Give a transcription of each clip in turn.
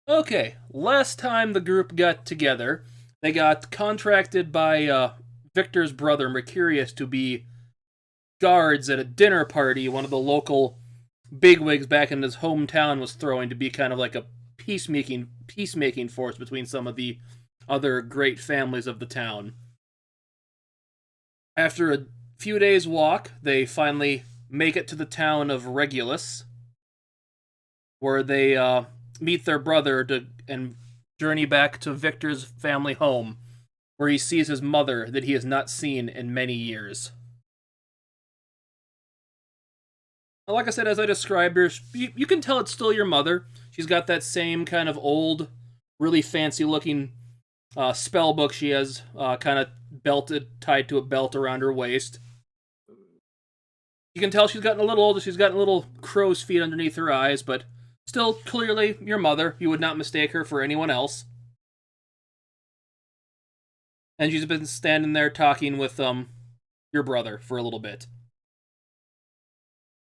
Okay, last time the group got together, they got contracted by Victor's brother Mercurius to be guards at a dinner party one of the local bigwigs back in his hometown was throwing to be kind of like a peacemaking force between some of the other great families of the town. After a few days' walk, they finally make it to the town of Regulus, where they meet their brother and journey back to Victor's family home, where he sees his mother that he has not seen in many years. Like I said, as I described her, you can tell it's still your mother. She's got that same kind of old, really fancy looking spell book she has kind of tied to a belt around her waist. You can tell she's gotten a little older. She's gotten little crow's feet underneath her eyes, but still clearly your mother. You would not mistake her for anyone else. And she's been standing there talking with your brother for a little bit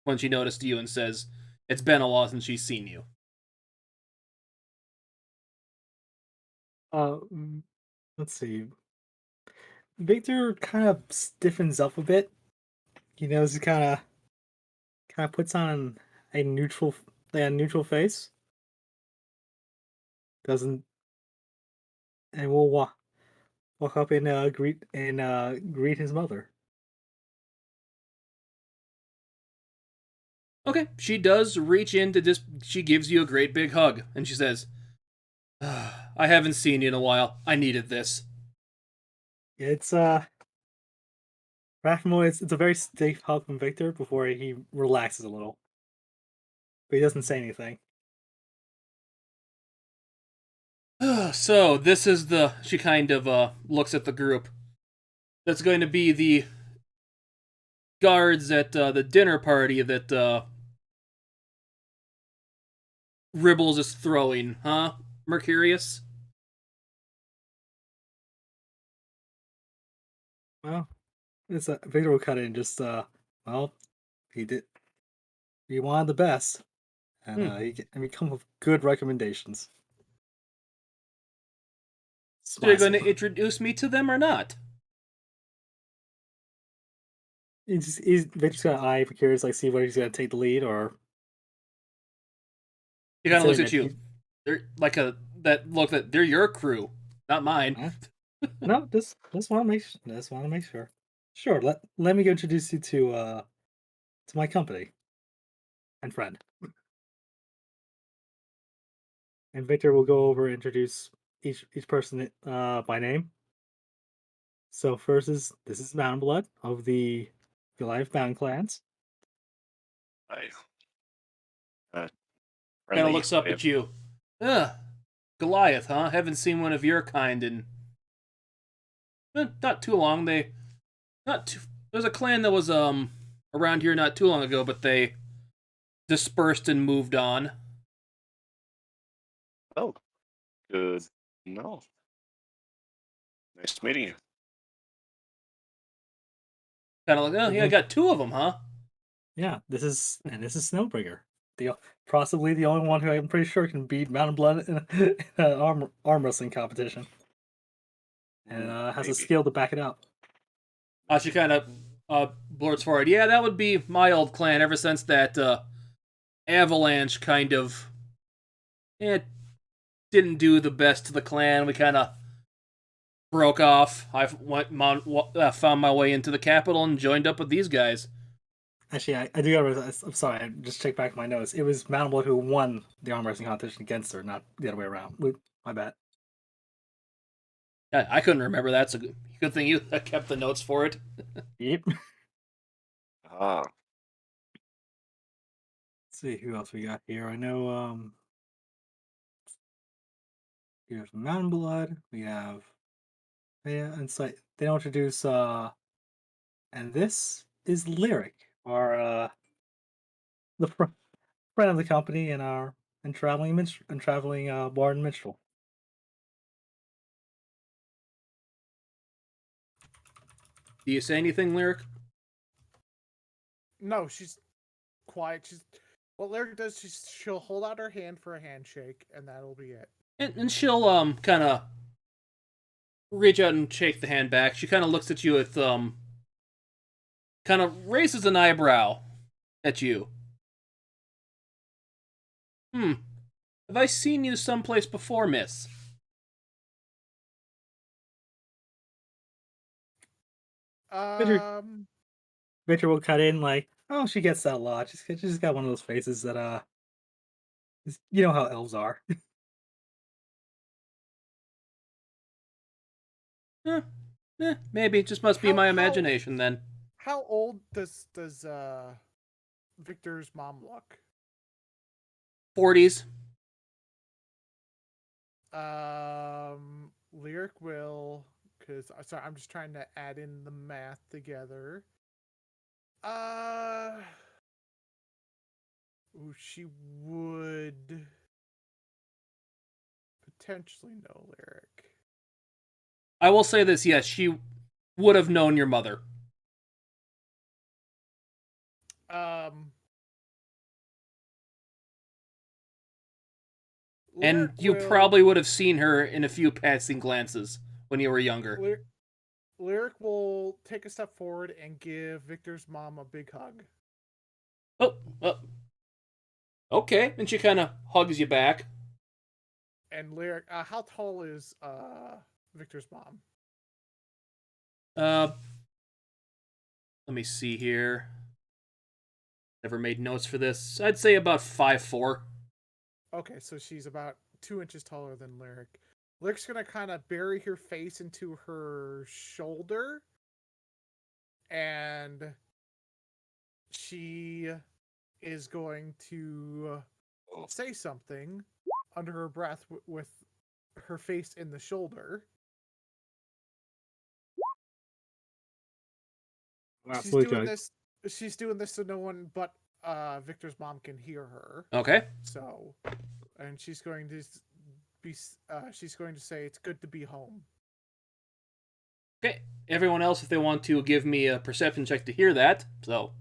when she noticed you and says, "It's been a while since she's seen you." Mm, let's see. Victor kind of stiffens up a bit. He kind of puts on a neutral face. Doesn't and will walk up and greet his mother. Okay, she does reach in to just. She gives you a great big hug, and she says, "I haven't seen you in a while. I needed this." It's it's a very stiff hug from Victor before he relaxes a little, but he doesn't say anything. So this is the. She kind of looks at the group. That's going to be the guards at the dinner party that Ribbles is throwing, huh, Mercurius? Well, it's Victor will cut in just well, he did he wanted the best, and Hmm. he come with good recommendations. So you're Smiles. going to introduce me to them or not? Victor's gonna eye Precarious, like see whether he's gonna take the lead or He kind of looks considering at that you. he. They're like a that look that they're your crew, not mine. Huh? No, just want to make sure. Sure, let me go introduce you to my company and friend. And Victor will go over and introduce each person by name. So first is this is Mountain Blood of the Goliath Mountain clans. I uh, Kind of friendly looks up way at of you. Ugh, Goliath, huh? Haven't seen one of your kind in not too long. Not too. There's a clan that was around here not too long ago, but they dispersed and moved on. oh, good. No, nice meeting you. Kind of like, oh yeah, I Mhm. got two of them, huh? Yeah, this is Snowbringer, possibly the only one who I'm pretty sure can beat Mountain Blood in an arm wrestling competition, and has a Maybe. skill to back it up. She kind of blurts forward. Yeah, that would be my old clan. Ever since that avalanche kind of it didn't do the best to the clan, we kind of broke off. Found my way into the capital and joined up with these guys. Actually, I do gotta. I'm sorry. I just checked back my notes. It was Mountain Blood who won the arm wrestling competition against her, not the other way around. My bad. Yeah, I couldn't remember that. So good thing you kept the notes for it. Yep. Let's Ah, see who else we got here. I know. Here's Mountain Blood. We have yeah, and so they don't introduce. And this is Lyric, our the friend of the company and our and traveling bard and minstrel. Do you say anything, Lyric? No, she's quiet. What Lyric does, she'll hold out her hand for a handshake, and that'll be it. And she'll kind of reach out and shake the hand back. She kind of looks at you with kind of raises an eyebrow at you. Have I seen you someplace before, miss? Victor will cut in like, oh, she gets that a lot. She's got one of those faces that you know how elves are. Maybe it just must be my imagination then. How old does Victor's mom look? 40s. Lyric will, because sorry, I'm just trying to add in the math together. She would potentially know Lyric. I will say this, yes, she would have known your mother. And you probably would have seen her in a few passing glances when you were younger. Lyric will take a step forward and give Victor's mom a big hug. Oh. Okay, and she kind of hugs you back. And Lyric, how tall is Victor's mom? Let me see here. Never made notes for this. I'd say about 5'4". Okay, so she's about 2 inches taller than Lyric. Lyric's gonna kind of bury her face into her shoulder, and she is going to say something under her breath with her face in the shoulder. She's doing this so no one but Victor's mom can hear her. Okay. So, and she's going to say it's good to be home. Okay. Everyone else, if they want to give me a perception check to hear that, so.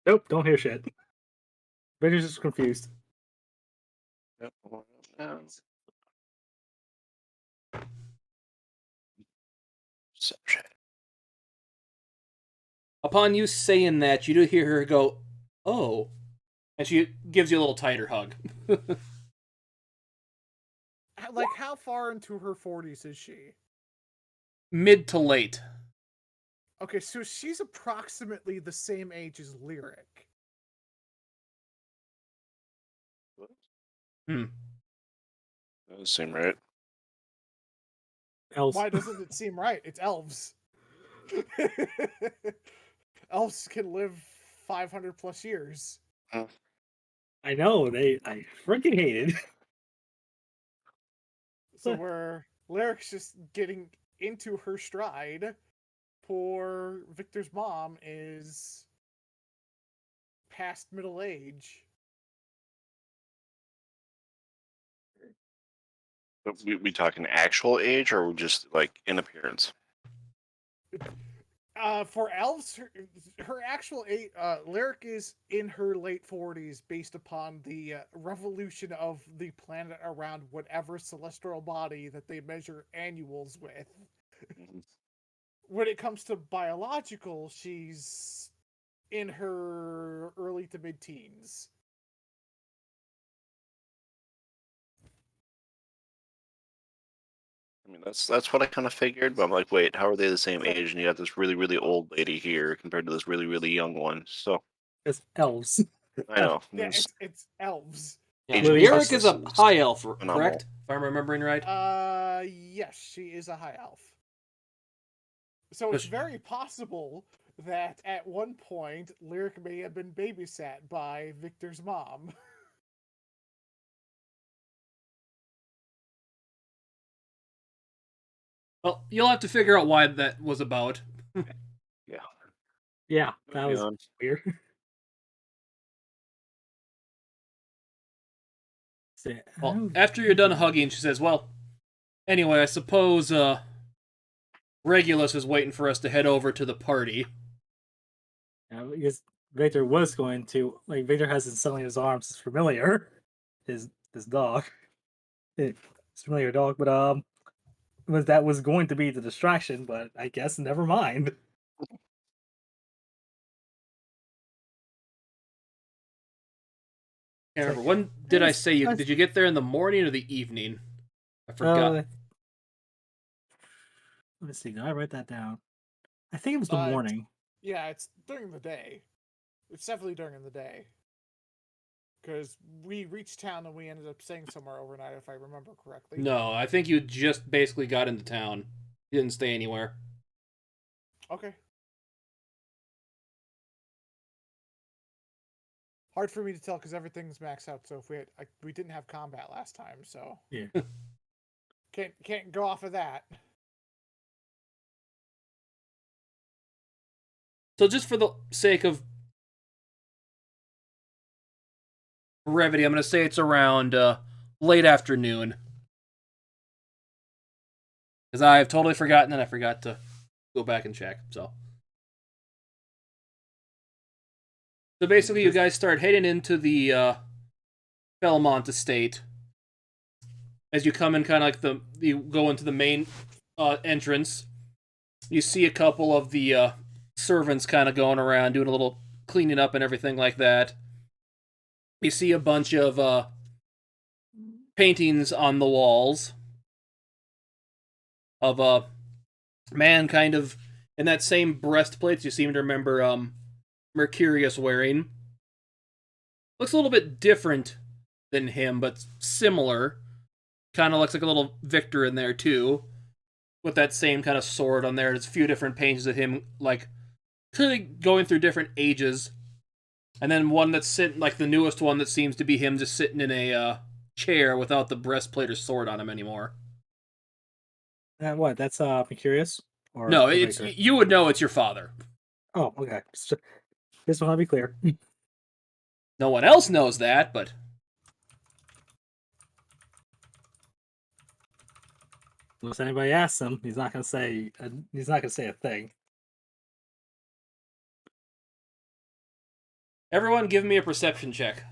Nope, don't hear shit. Victor's just confused. Yep. Perception. Upon you saying that, you do hear her go, oh. And she gives you a little tighter hug. Like, how far into her 40s is she? Mid to late. Okay, so she's approximately the same age as Lyric. That doesn't seem right. Elves. Why doesn't it seem right? It's elves. Elves can live 500 plus years. I know, I freaking hate it. So where Lyric's just getting into her stride, poor Victor's mom is past middle age. We talking actual age or just like in appearance? For elves, her actual age, Lyric is in her late 40s based upon the revolution of the planet around whatever celestial body that they measure annuals with. When it comes to biological, she's in her early to mid-teens. I mean, that's what I kind of figured, but I'm like, wait, how are they the same age? And you got this really, really old lady here compared to this really, really young one. So It's elves. I know. Yeah, it's elves. Yeah. Age Lyric is a process is high elf, phenomenal. correct? If I'm remembering right. Yes, she is a high elf. So it's very possible that at one point, Lyric may have been babysat by Victor's mom. Well, you'll have to figure out why that was about. Yeah. Yeah, that was weird. Well, after you're done hugging, she says, well, anyway, I suppose Regulus is waiting for us to head over to the party. Yeah, because Victor was going to Victor has suddenly his arms is familiar, his dog, his familiar dog, but that was going to be the distraction, but I guess never mind. Can't It's remember. like, When did I say you? I- Did you get there in the morning or the evening? I forgot. Let me see. Did I write that down? I think it was the morning. Yeah, it's during the day. It's definitely during the day. Because we reached town and we ended up staying somewhere overnight, if I remember correctly. No, I think you just basically got into town. You didn't stay anywhere. Okay. Hard for me to tell because everything's maxed out. So if we didn't have combat last time, so Yeah. can't go off of that. So just for the sake of brevity, I'm going to say it's around late afternoon. Because I've totally forgotten and I forgot to go back and check. So basically, you guys start heading into the Belmont estate. As you come in, kind of like you go into the main entrance, you see a couple of the servants kind of going around doing a little cleaning up and everything like that. You see a bunch of paintings on the walls of a man kind of in that same breastplate you seem to remember Mercurius wearing. Looks a little bit different than him, but similar. Kind of looks like a little Victor in there too, with that same kind of sword on there. There's a few different pages of him, like clearly going through different ages, and then one that's sitting, like the newest one that seems to be him just sitting in a chair without the breastplate or sword on him anymore. What? That's Mercurius or No, or it's Victor? you would know it's your father. Oh, okay. Just want to be clear. No one else knows that, but Unless anybody asks him, he's not gonna say a thing. everyone give me a perception check.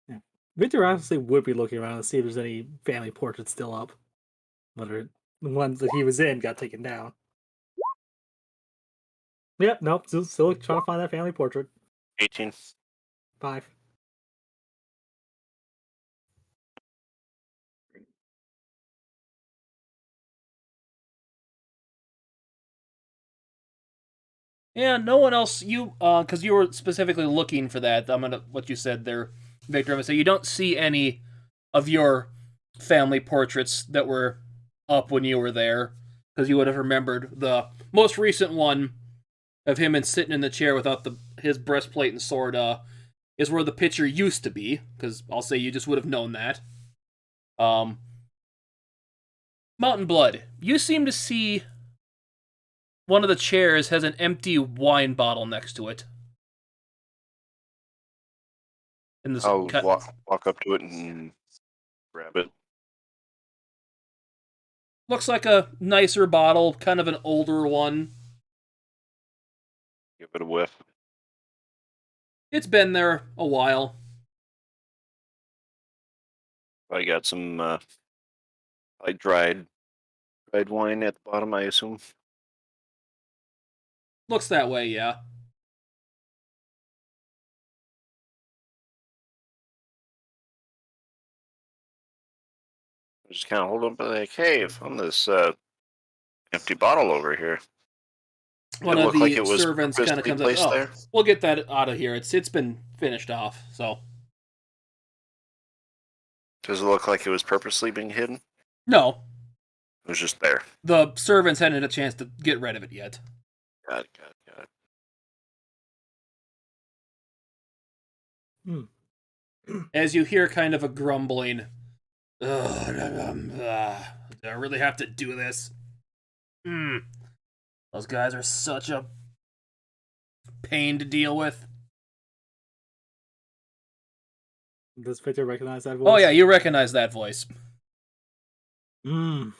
Yeah. Victor honestly would be looking around to see if there's any family portraits still up. Whether the ones that he was in got taken down. Yep, nope. Still trying to find that family portrait. 18. 5. Yeah, no one else. You, because you were specifically looking for that. I'm gonna what you said there, Victor. I'm gonna say you don't see any of your family portraits that were up when you were there, because you would have remembered the most recent one of him and sitting in the chair without his breastplate and sword. Is where the picture used to be. Because I'll say you just would have known that. Mountain Blood. You seem to see one of the chairs has an empty wine bottle next to it. In this I'll walk up to it and grab it. looks like a nicer bottle, kind of an older one. Give it a whiff. It's been there a while. I got some like dried wine at the bottom, I assume. Looks that way, yeah. I just kind of hold up, like, hey, I found this empty bottle over here. One It of looked like the it was servants kind of purposely comes up. placed Oh, there. we'll get that out of here. It's been finished off. So Does it look like it was purposely being hidden? no, It was just there. the servants hadn't had a chance to get rid of it yet. Got it, got it, got it. As you hear kind of a grumbling. Do I really have to do this? Those guys are such a pain to deal with. Does Victor recognize that voice? Oh yeah, you recognize that voice. And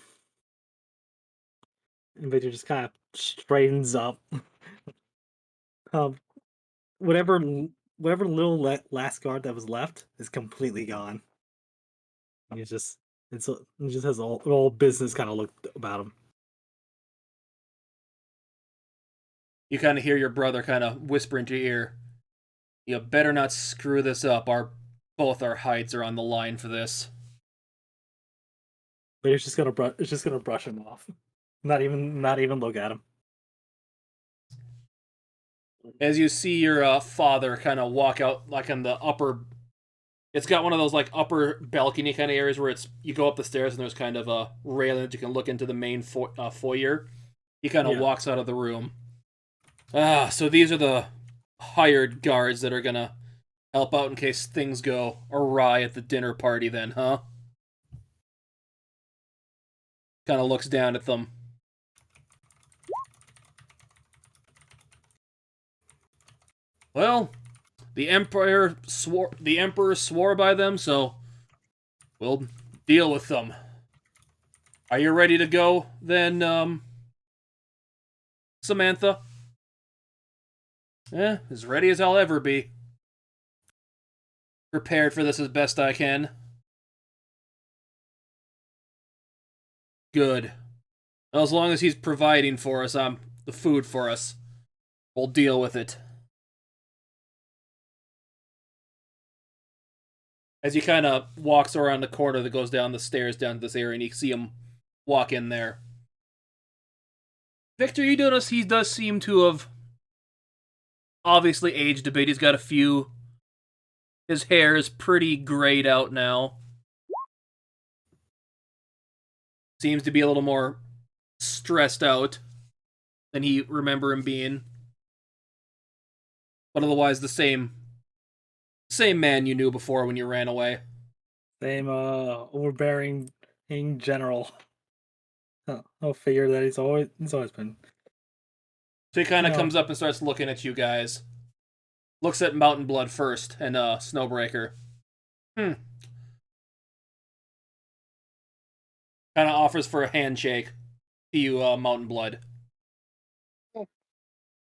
Victor just kind of straightens up. whatever little last guard that was left is completely gone. He's just he just has all business kind of look about him. You kind of hear your brother kind of whisper into your ear, "You better not screw this up. Both our hides are on the line for this." But it's just gonna brush him off. Not even look at him. As you see your father kind of walk out, like on the upper, it's got one of those like upper balcony kind of areas where you go up the stairs and there's kind of a railing that you can look into the main foyer. He kind of walks out of the room. So these are the hired guards that are gonna help out in case things go awry at the dinner party then, huh? Kind of looks down at them. Well, the emperor swore by them, so we'll deal with them. Are you ready to go then, Samantha? As ready as I'll ever be. Prepared for this as best I can. Good. Well, as long as he's providing for us, the food for us, we'll deal with it. As he kind of walks around the corner that goes down the stairs down to this area, and you see him walk in there. Victor, you notice he does seem to have obviously aged a bit. He's got his hair is pretty grayed out now. Seems to be a little more stressed out than you remember him being. But otherwise the same man you knew before when you ran away. Same overbearing general. I'll figure that he's always been. So he kind of comes up and starts looking at you guys. Looks at Mountain Blood first and Snowbreaker. Kind of offers for a handshake to you, Mountain Blood.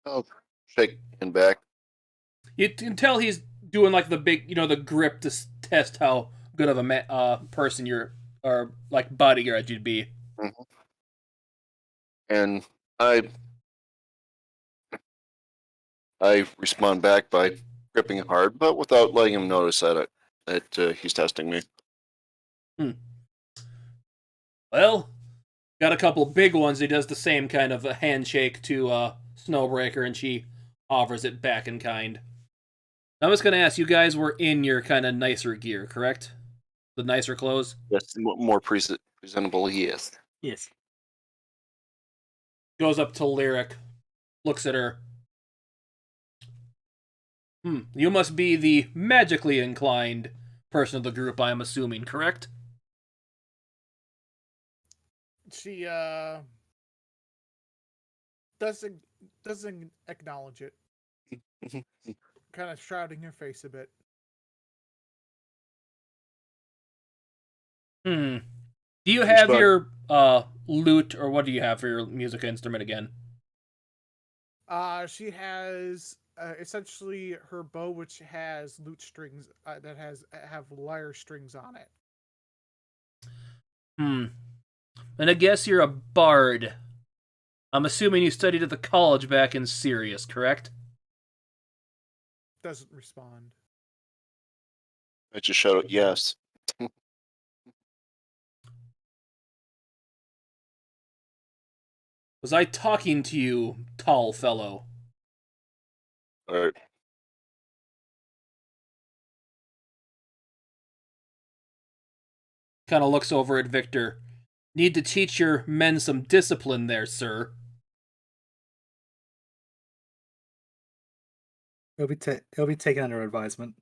I'll shake him back. You can tell he's doing like the big, the grip to test how good of a person or like bodyguard you'd be. Mm-hmm. And I respond back by gripping hard, but without letting him notice that he's testing me. Well, got a couple big ones. He does the same kind of a handshake to Snowbreaker, and she offers it back in kind. I'm just going to ask, you guys were in your kind of nicer gear, correct? The nicer clothes? Yes, more presentable he is. Yes. Goes up to Lyric, looks at her. You must be the magically inclined person of the group, I'm assuming, correct? She doesn't acknowledge it. Kind of shrouding her face a bit. Do you have your lute, or what do you have for your music instrument again? She has essentially her bow, which has lute strings that have lyre strings on it. And I guess you're a bard. I'm assuming you studied at the college back in Sirius, correct? Doesn't respond. I just shout out yes. Was I talking to you, tall fellow? All right. Kind of looks over at Victor. Need to teach your men some discipline there, sir. He'll be taken under advisement.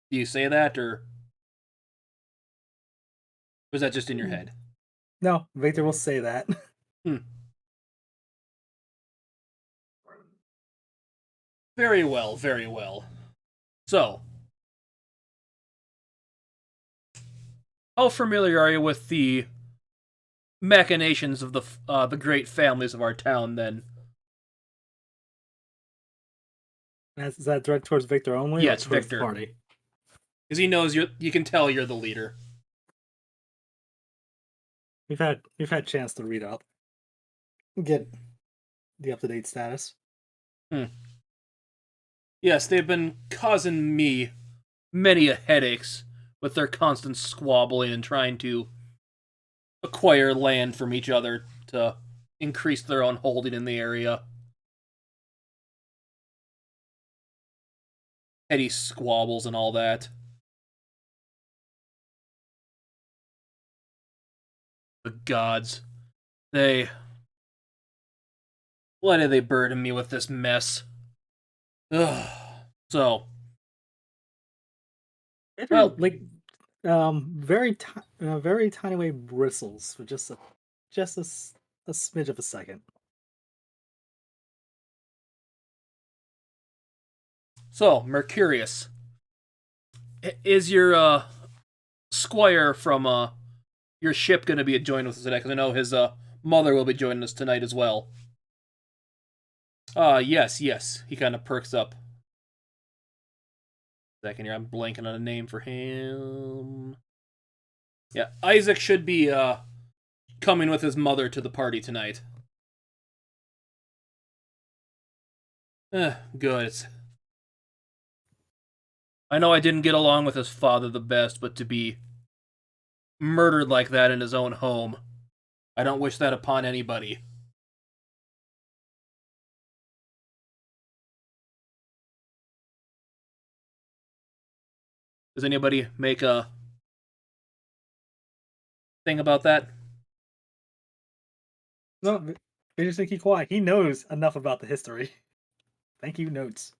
Do you say that, or was that just in your head? No, Victor will say that. Very well, very well. So, how familiar are you with the machinations of the great families of our town, then? Is that direct towards Victor only? Yeah, or it's towards the Victor. party? Because he knows you can tell you're the leader. We've had chance to read up, get the up to date status. Yes, they've been causing me many a headaches with their constant squabbling and trying to acquire land from each other to increase their own holding in the area. Petty squabbles and all that. The gods. Why did they burden me with this mess? Ugh. So, well, Like, very tiny way bristles for just a smidge of a second. so Mercurius, is your squire from your ship going to be joined with us tonight? Because I know his mother will be joining us tonight as well. Yes. He kind of perks up. Second here, I'm blanking on a name for him. Yeah, Isaac should be coming with his mother to the party tonight. Good. I know I didn't get along with his father the best, but to be murdered like that in his own home, I don't wish that upon anybody. Does anybody make a thing about that? No, they just keep quiet. He knows enough about the history. Thank you, notes.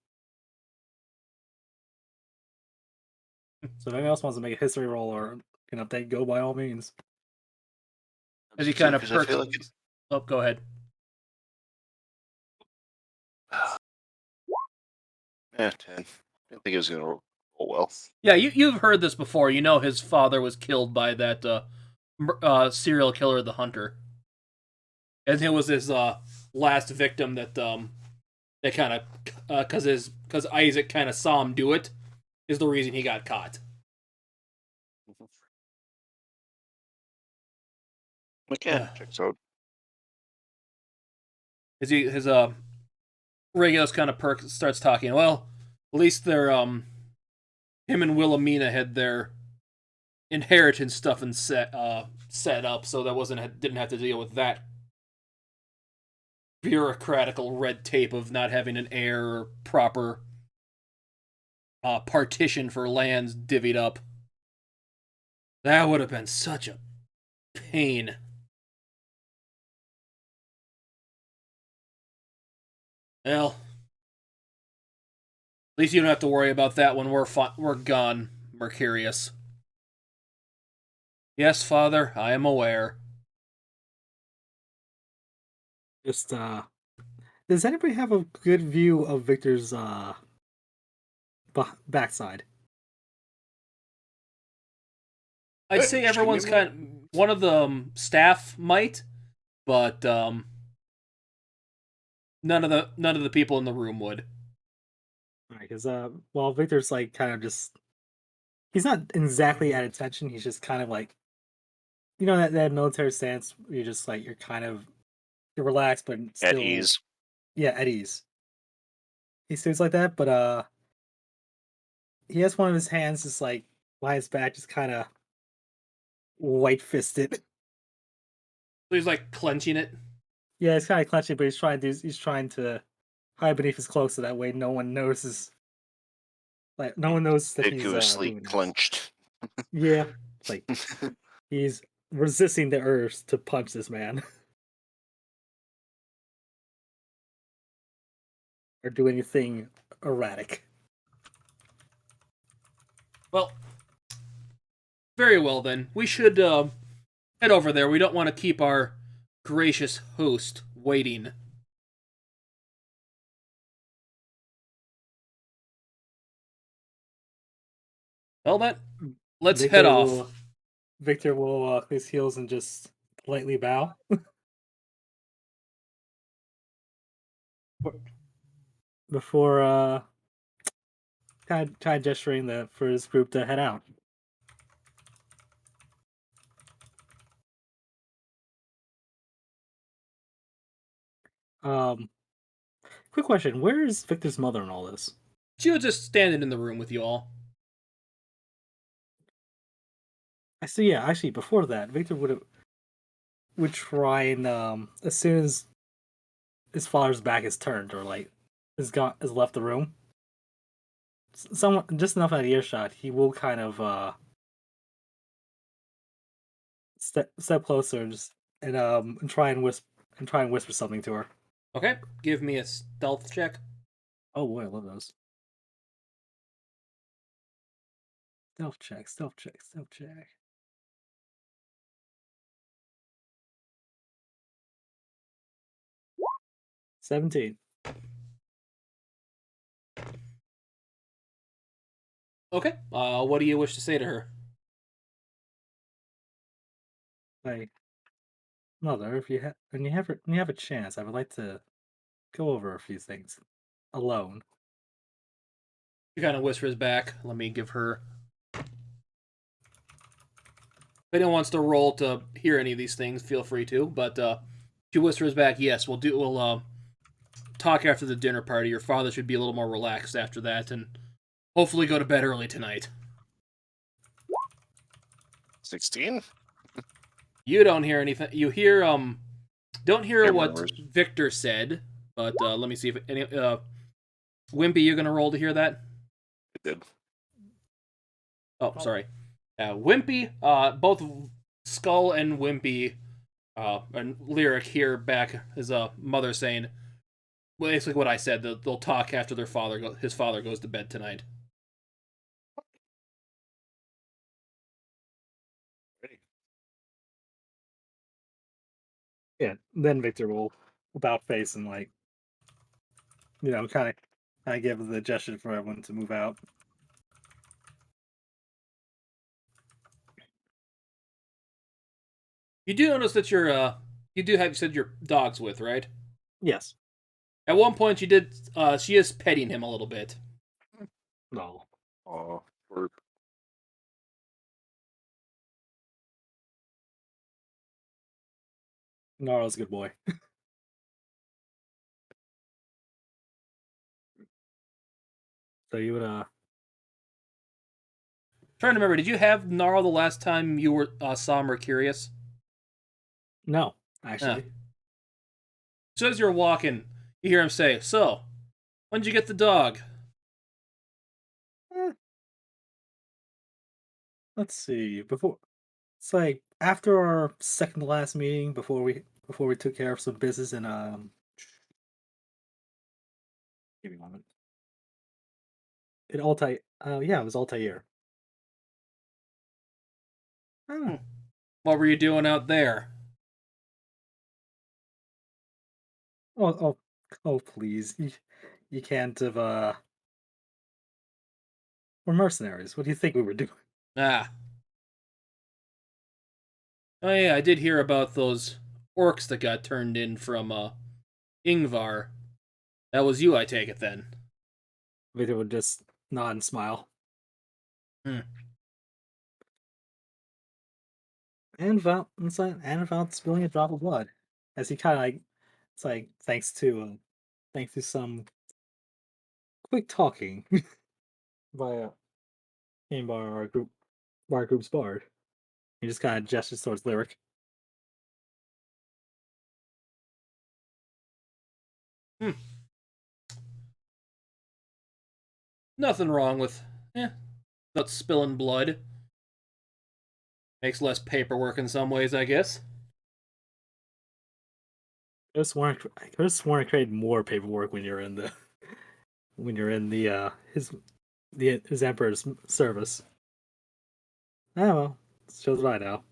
So if anyone else wants to make a history roll or an update, go by all means. As he kind of Because I perks. feel like Oh, go ahead. Yeah, 10. I didn't think it was going to roll well. Yeah, you've heard this before. You know his father was killed by that serial killer, the Hunter. And it was his last victim that they kind of because Isaac kind of saw him do it is the reason he got caught. Okay, checks out. His Regulus kind of starts talking. Well, at least they're him and Wilhelmina had their inheritance stuff and set up, so that didn't have to deal with that bureaucratical red tape of not having an heir or proper partition for lands divvied up. That would have been such a pain. Well, at least you don't have to worry about that when we're gone, Mercurius. Yes, Father, I am aware. Just does anybody have a good view of Victor's backside? I'd say everyone's one of the staff might, but none of the people in the room would. Right, because well, Victor's like kind of just he's not exactly at attention. He's just kind of like that military stance. You're just like you're kind of you're relaxed, but still At ease. Yeah, at ease. He stays like that, but he has one of his hands just like behind his back, just kind of white fisted. So he's like clenching it. Yeah, he's kind of clenching, but he's trying to hide beneath his cloak so that way no one notices. Like no one knows that he's Vigorously doing this. clenched. Yeah, like he's resisting the urge to punch this man or do anything erratic. Well, very well then. We should head over there. We don't want to keep our gracious host waiting. Well, then, let's head off. Victor will click his heels and just politely bow. Before kind of gesturing for his group to head out. Um, quick question: where is Victor's mother in all this? She was just standing in the room with you all. I see. Yeah, actually, before that, Victor would try and as soon as his father's back is turned or like has left the room, someone just enough out of earshot, he will kind of step closer and try and whisper something to her. Okay, give me a stealth check. Oh boy, I love those. Stealth check, stealth check, stealth check. $17. Okay, what do you wish to say to her? Like, mother, if you have when you have a chance, I would like to go over a few things alone. She kind of whispers back. Let me give her. If anyone wants to roll to hear any of these things, feel free to. But she whispers back, "Yes, we'll talk after the dinner party. Your father should be a little more relaxed after that, and hopefully go to bed early tonight." 16? You don't hear anything. You hear don't hear Hear what murmurs. Victor said. But let me see if any Wimpy, you're gonna roll to hear that. It did. Oh, sorry. Wimpy, both Skull and Wimpy, and Lyric hear back his mother saying, basically what I said. They'll talk after his father goes to bed tonight. Ready. Yeah. Then Victor will about face and like kind of give the gesture for everyone to move out. You do notice that you said your dog's with, right? Yes. At one point, she is petting him a little bit. No. Oh, or Gnarl's a good boy. So you would Trying to remember, did you have Gnarl the last time you saw Mercurius? no, Yeah. actually. So as you're walking, you hear him say, "So, when'd you get the dog?" Eh, let's see. Before it's like after our second to last meeting, before we took care of some business and give me a moment. It Altair. Yeah, it was Altair. Ah, What were you doing out there? oh, oh, oh, please. You can't have, we're mercenaries. What do you think we were doing? Ah. Oh yeah, I did hear about those orcs that got turned in from Ingvar. That was you, I take it then. Victor would just nod and smile. Hmm. And without spilling a drop of blood. As he kind of like, it's like, thanks to some quick talking by, came by our group's bard. He just kind of gestures towards Lyric. Hmm. Nothing wrong with not spilling blood. Makes less paperwork in some ways, I guess. I could have sworn I created more paperwork when you're in the when you're in his emperor's service. Ah well, shows what I know.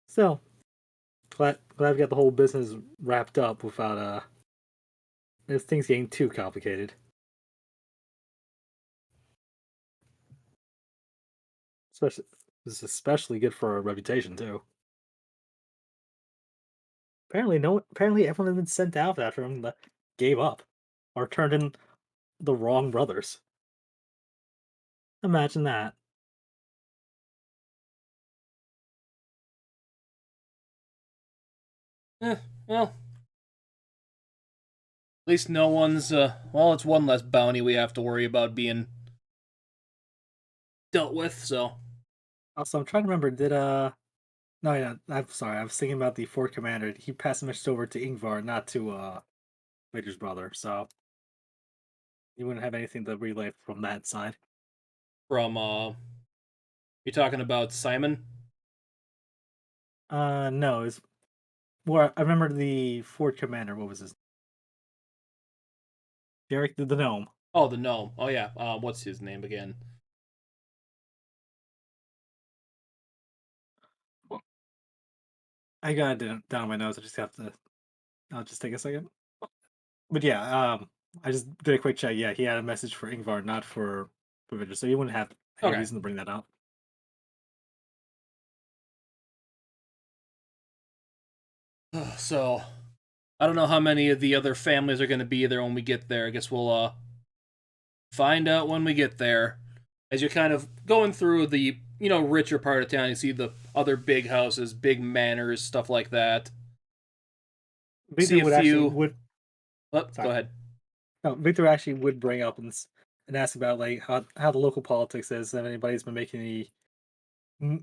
Still, glad we got the whole business wrapped up without if things getting too complicated. Especially this is especially good for our reputation too. Apparently everyone has been sent out after him that gave up or turned in the wrong brothers. Imagine that. Well, at least no one's, well, it's one less bounty we have to worry about being dealt with, so. Also, I'm trying to remember, no, yeah, I'm sorry, I was thinking about the Fort Commander. He passed the message over to Ingvar, not to, Vader's brother, so you wouldn't have anything to relay from that side. From, you talking about Simon? No, it's well, I remember the Fort Commander, what was his Derek the gnome. Oh, the gnome. Oh, yeah. What's his name again? I got it down on my nose, I'll just take a second. But yeah, I just did a quick check. Yeah, he had a message for Ingvar, not for Vader, so you wouldn't have any Okay. reason to bring that up. So, I don't know how many of the other families are going to be there when we get there. I guess we'll, find out when we get there. As you're kind of going through the, richer part of town, you see the other big houses, big manors, stuff like that. See Victor a would actually few. would Oh, sorry. go ahead. No, Victor actually would bring up and ask about like how the local politics is. If anybody's been making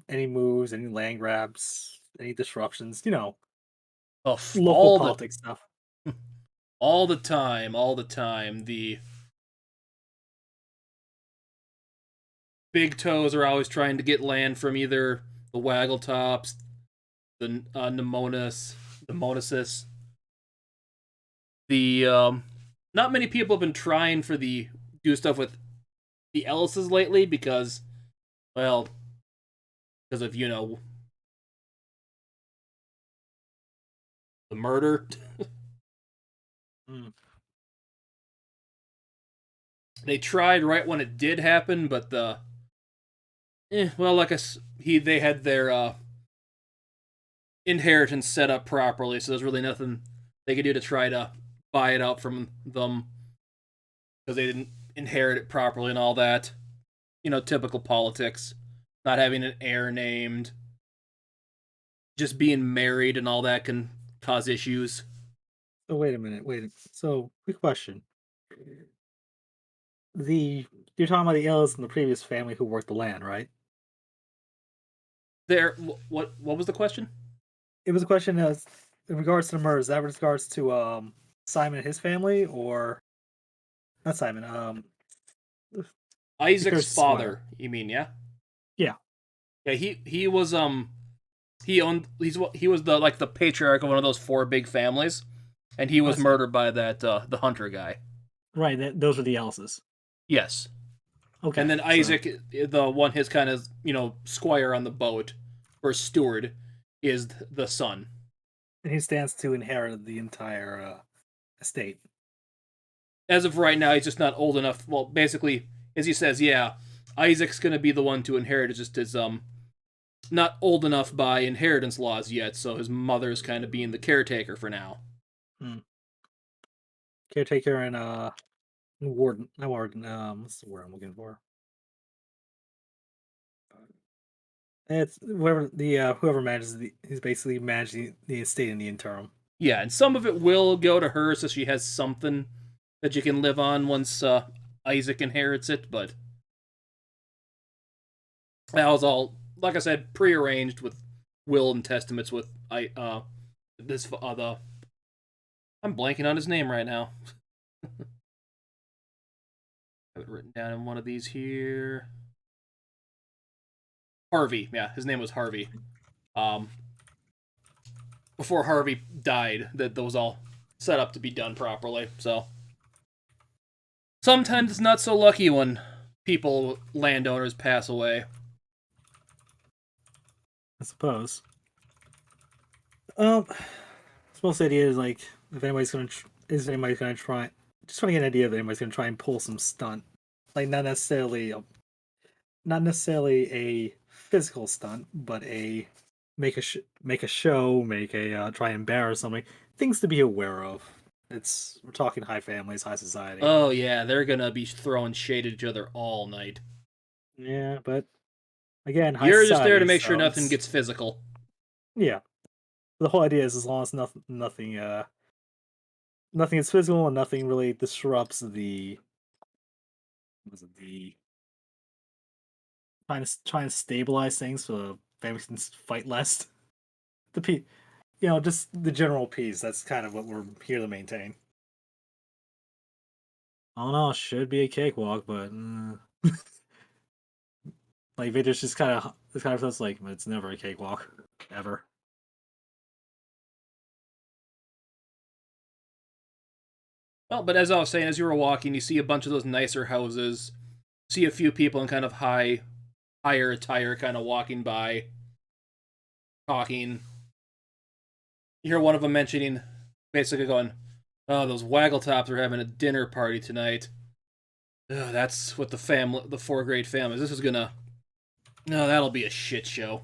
any moves, any land grabs, any disruptions, Oh, local politics stuff. all the time, all the time. The big toes are always trying to get land from either the Waggletops, the the Monasis. The not many people have been trying for the do stuff with the Ellises lately because, well, because of the murder. Mm. They tried right when it did happen, but well, like they had their inheritance set up properly, so there's really nothing they could do to try to buy it out from them because they didn't inherit it properly and all that. Typical politics, not having an heir named, just being married and all that can cause issues. So wait a minute, So quick question: the you're talking about the Ellis in the previous family who worked the land, right? There, what was the question? It was a question as in regards to the murders. Is that with regards to Simon and his family, or not Simon? Isaac's Vicar's Squire. father, you mean? Yeah. Yeah. Yeah. He was he was the patriarch of one of those four big families, and he was see. murdered by that the hunter guy. Right. Those are the Ellises. Yes. Okay. And then so- Isaac, the one his kind of squire on the boat or steward, is the son. and he stands to inherit the entire estate. As of right now, he's just not old enough. Well, basically, as he says, yeah, Isaac's gonna be the one to inherit. It just is not old enough by inheritance laws yet, so his mother's kind of being the caretaker for now. Caretaker and warden. Not warden. What's the word I'm looking for? It's whoever manages he's basically managing the estate in the interim. Yeah, and some of it will go to her, so she has something that you can live on once Isaac inherits it. But that was all, like I said, prearranged with will and testaments with this the. I'm blanking on his name right now. I have it written down in one of these here. Harvey, yeah, his name was Harvey. Before Harvey died, that was all set up to be done properly. So sometimes it's not so lucky when landowners pass away. I suppose. Suppose the idea is like if anybody's gonna try, just trying to get an idea if anybody's gonna try and pull some stunt, like not necessarily a physical stunt, but make a show, make a try and embarrass something. Things to be aware of. We're talking high families, high society. Oh yeah, they're gonna be throwing shade at each other all night. Yeah, but again, high You're just there to society, make sure so nothing it's gets physical. yeah. The whole idea is as long as nothing is physical and nothing really disrupts the was it the trying to stabilize things so families can fight less. The pe just the general peace. That's kind of what we're here to maintain. I don't know. It should be a cakewalk, but like Vader's just kind of feels like it's never a cakewalk ever. Well, but as I was saying, as you were walking, you see a bunch of those nicer houses. See a few people in kind of higher attire, kind of walking by, talking. You hear one of them mentioning, basically going, "Oh, those Waggletops are having a dinner party tonight. Oh, that's what the 4th grade families. This is gonna, no, that'll be a shit show."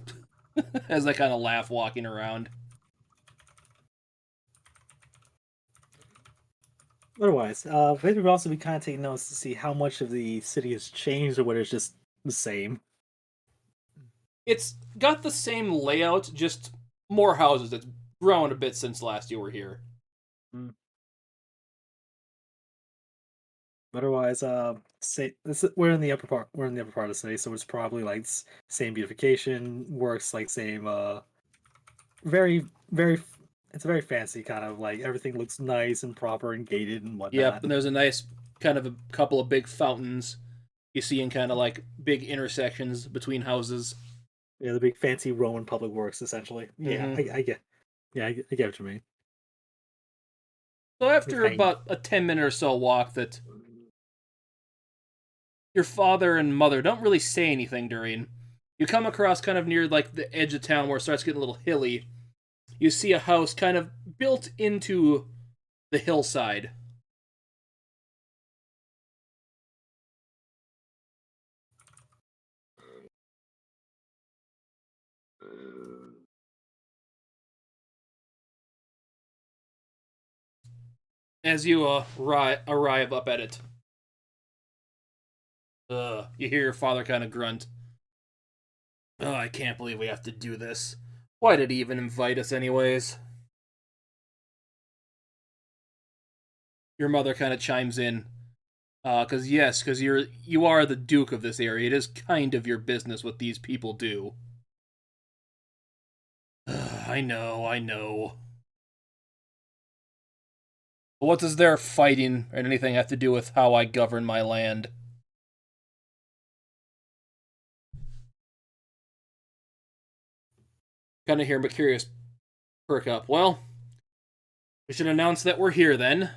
As they kind of laugh walking around. Otherwise, Vader would also be kind of taking notes to see how much of the city has changed or whether it's just the same. It's got the same layout, just more houses. It's grown a bit since last you were here. Otherwise, we're in the upper part. We're in the upper part of the city, so it's probably like same beautification works, like same. Very, very. It's a very fancy kind of like everything looks nice and proper and gated and whatnot. Yep, and there's a nice kind of a couple of big fountains you see in kind of like big intersections between houses. Yeah, the big fancy Roman public works, essentially. Yeah, Mhm. I get. Yeah, I get what you mean. So after Hang- about a 10-minute or so walk, that your father and mother don't really say anything during, you come across kind of near like the edge of town where it starts getting a little hilly. You see a house kind of built into the hillside. As you arrive up at it, you hear your father kind of grunt. Oh, I can't believe we have to do this. Why did he even invite us anyways? Your mother kind of chimes in. Because you are the duke of this area. It is kind of your business what these people do. I know. But what does their fighting or anything have to do with how I govern my land? Kind of hear Mercurius perk up. Well, we should announce that we're here then.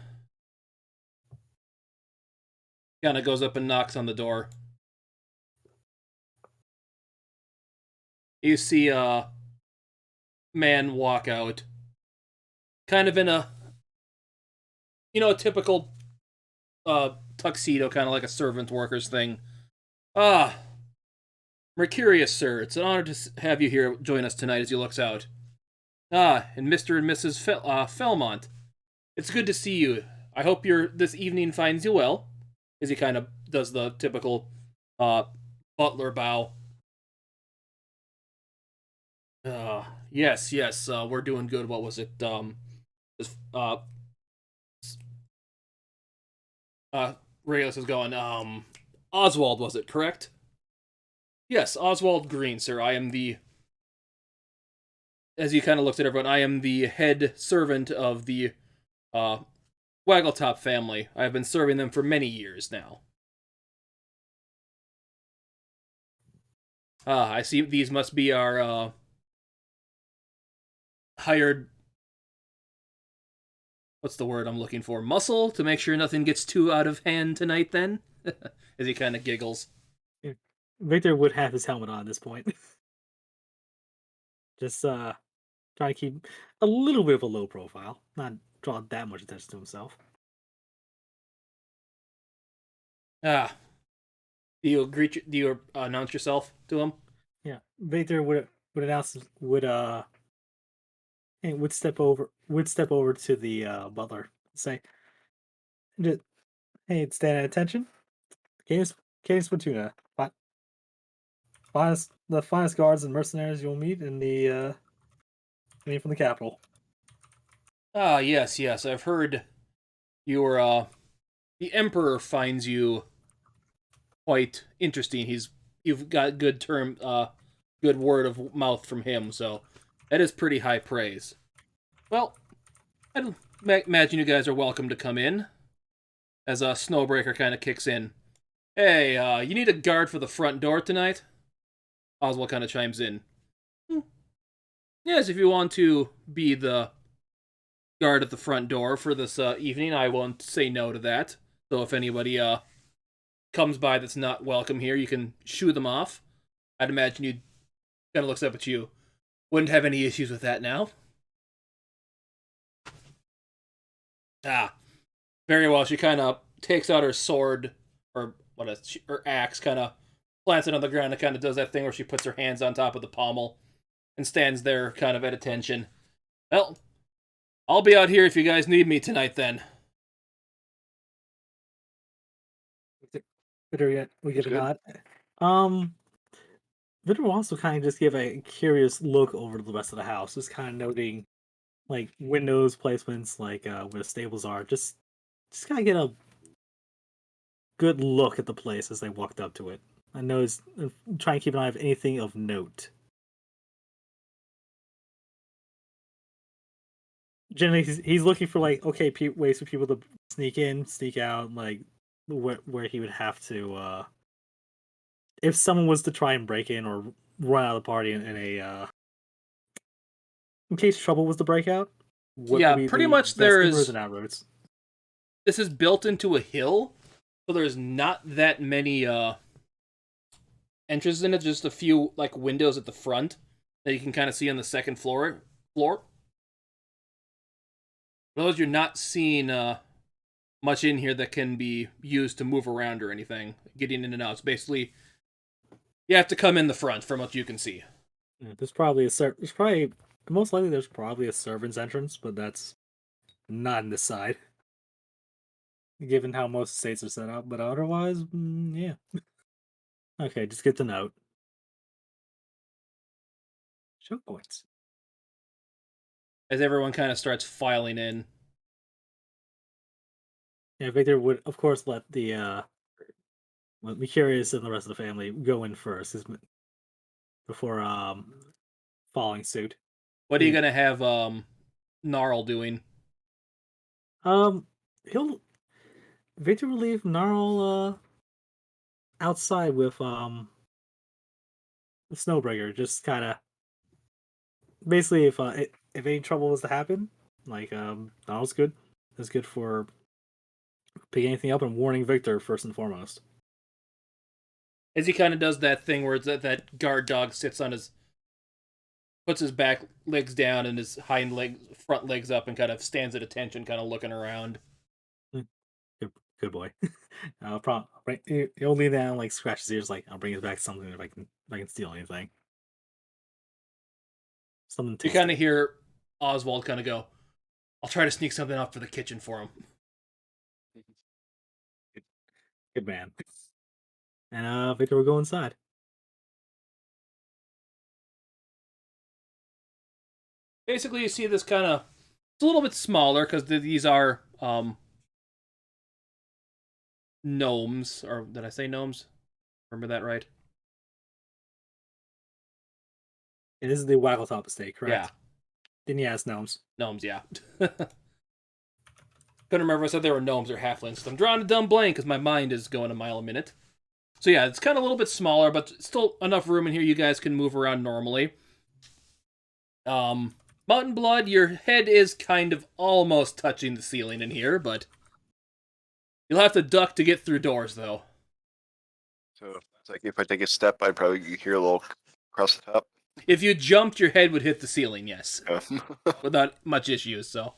Kind of goes up and knocks on the door. You see a man walk out, kind of in a typical tuxedo, kind of like a servant worker's thing. Ah, Mercurius, sir, it's an honor to have you here join us tonight as he looks out. Ah, and Mr. and Mrs. Felmont, it's good to see you. I hope this evening finds you well, as he kind of does the typical uh, butler bow. Yes, we're doing good. What was it? This, Regulus is going, Oswald, was it, correct? Yes, Oswald Green, sir. I am as he kind of looks at everyone, I am the head servant of the, Waggletop family. I have been serving them for many years now. I see these must be our, hired, what's the word I'm looking for? Muscle, to make sure nothing gets too out of hand tonight, then? As he kind of giggles. Victor would have his helmet on at this point. Just trying to keep a little bit of a low profile, not draw that much attention to himself. Ah, do you announce yourself to him? Yeah, Victor would announce would step over to the butler. say, just, hey, stand at attention. Canis Fortuna, the finest guards and mercenaries you'll meet in the from the capital. Ah, yes, yes. I've heard your the Emperor finds you quite interesting. You've got good word of mouth from him, so that is pretty high praise. Well, I'd imagine you guys are welcome to come in. As a Snowbreaker kind of kicks in. Hey, you need a guard for the front door tonight? Oswald kind of chimes in. Yes, if you want to be the guard at the front door for this evening, I won't say no to that. So if anybody comes by that's not welcome here, you can shoo them off. I'd imagine you'd kind of looks up at you. Wouldn't have any issues with that now. Ah, very well. She kind of takes out her sword, or her axe, kind of plants it on the ground and kind of does that thing where she puts her hands on top of the pommel and stands there kind of at attention. Well, I'll be out here if you guys need me tonight then. Bitter yet we get a Good. nod. Bitter will also kind of just give a curious look over the rest of the house, just kind of noting like windows placements, like where the stables are. Just kind of get a good look at the place as they walked up to it. I know try and keep an eye of anything of note. Generally, he's looking for like ways for people to sneak in, sneak out, like where he would have to if someone was to try and break in or run out of the party in case trouble was to break out. What would Yeah, be pretty the much best inroads and outroads? this is built into a hill, so there's not that many entrances in it, just a few like windows at the front that you can kind of see on the second floor. Those you're not seeing much in here that can be used to move around or anything. Getting in and out. It's basically you have to come in the front from what you can see. Yeah, most likely there's probably a servant's entrance, but that's not in this side, given how most states are set up. But otherwise, yeah. Okay, just get the note. Show points. As everyone kind of starts filing in. Yeah, Victor would of course let Curious and the rest of the family go in first before following suit. What are you gonna have Gnarl doing? Um, he'll Victor will leave Gnarl outside with the Snowbreaker, just kind of basically if any trouble was to happen, like Gnarl's good. It's good for picking anything up and warning Victor first and foremost. As he kind of does that thing where it's that guard dog puts his back legs down and his front legs up and kind of stands at attention, kind of looking around. Good boy. He'll lean down, like scratch his ears, like I'll bring his back something if I can steal anything. Something You tasty. kind of hear Oswald kind of go, "I'll try to sneak something up for the kitchen for him." Good man. And Victor will go inside. Basically, you see this kind of it's a little bit smaller because these are gnomes, or did I say gnomes? Remember that right? And this is the Waggletop estate, correct? Yeah, Didn't you ask gnomes? gnomes. Yeah. Couldn't remember if I said they were gnomes or halflings. I'm drawing a dumb blank because my mind is going a mile a minute. So yeah, it's kind of a little bit smaller, but still enough room in here you guys can move around normally. Mountain Blood, your head is kind of almost touching the ceiling in here, but you'll have to duck to get through doors, though. So it's like if I take a step, I'd probably hear a little across the top. If you jumped, your head would hit the ceiling, yes, Yeah. without much issues. So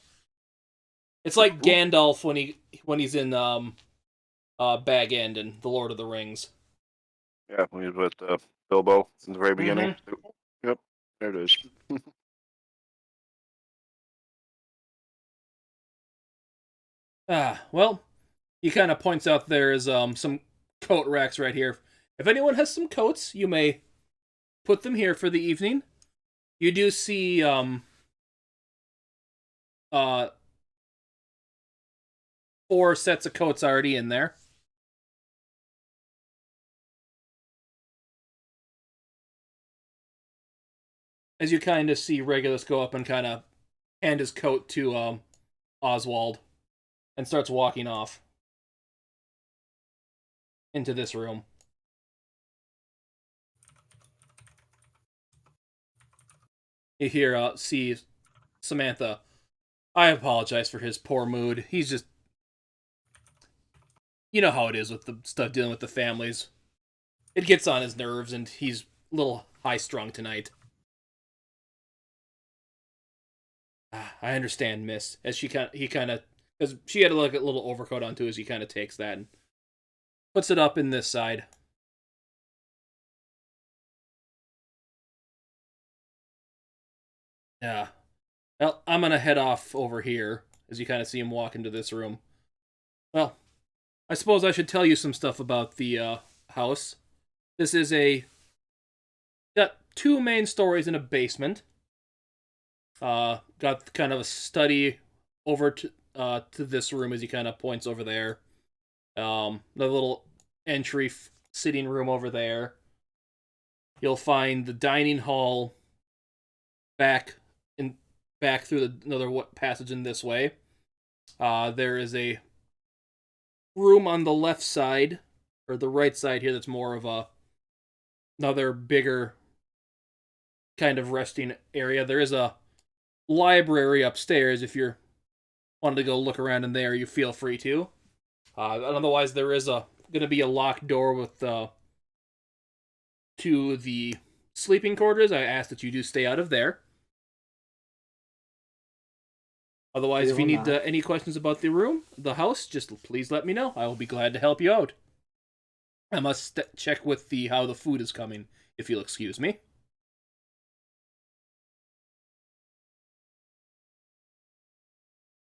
it's like Gandalf when he's in Bag End and The Lord of the Rings. Yeah, when he was with Bilbo in the very beginning. Yep, there it is. Well, he kind of points out there's some coat racks right here. If anyone has some coats, you may put them here for the evening. You do see uh 4 sets of coats already in there. As you kind of see Regulus go up and kind of hand his coat to Oswald and starts walking off into this room. You hear see Samantha. I apologize for his poor mood. He's just, you know how it is with the stuff dealing with the families. It gets on his nerves, and he's a little high strung tonight. I understand, miss. As he kind of, because she had a little overcoat on too, as he kind of takes that and puts it up in this side. Yeah. Well, I'm gonna head off over here as you kind of see him walk into this room. Well, I suppose I should tell you some stuff about the house. This is got 2 main stories in a basement. Got kind of a study over to this room as he kind of points over there. The little entry sitting room over there. You'll find the dining hall back through another passage in this way. There is a room on the left side or the right side here that's more of another bigger kind of resting area. There is a library upstairs. If you're wanting to go look around in there, you feel free to. Otherwise, there is going to be a locked door with to the sleeping quarters. I ask that you do stay out of there. Otherwise, if you need any questions about the house, just please let me know. I will be glad to help you out. I must check with how the food is coming, if you'll excuse me.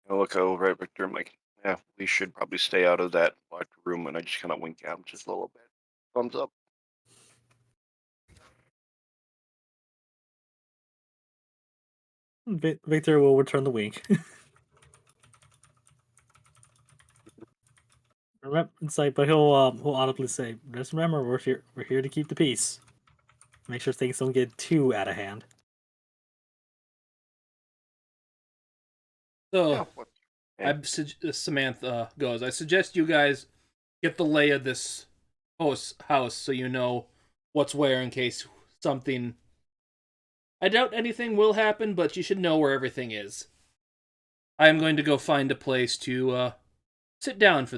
I look over at Victor. I'm like, yeah, we should probably stay out of that locked room. And I just kind of wink at him just a little bit. Thumbs up. Victor will return the wink. It's like, but he'll audibly say, "Just remember, we're here to keep the peace. Make sure things don't get too out of hand." So, Yeah, Samantha goes, I suggest you guys get the lay of this house so you know what's where in case something. I doubt anything will happen, but you should know where everything is. I am going to go find a place to sit down for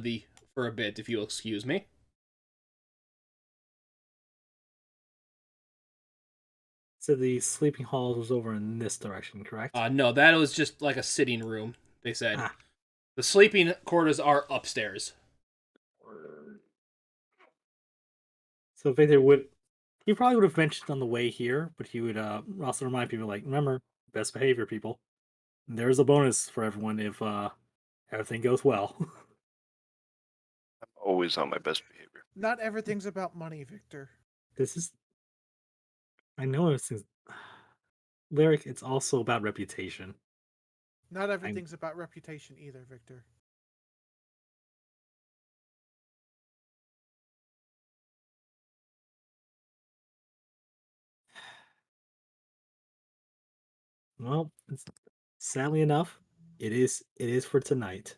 a bit, if you'll excuse me. So the sleeping halls was over in this direction, correct? No, that was just like a sitting room, they said. Ah. The sleeping quarters are upstairs. So he probably would have mentioned on the way here, but he would also remind people like, remember, best behavior, people. There's a bonus for everyone if everything goes well. I'm always on my best behavior. Not everything's about money, Victor. I know it's Lyric. It's also about reputation. Not everything's about reputation either, Victor. Well, sadly enough, it is for tonight.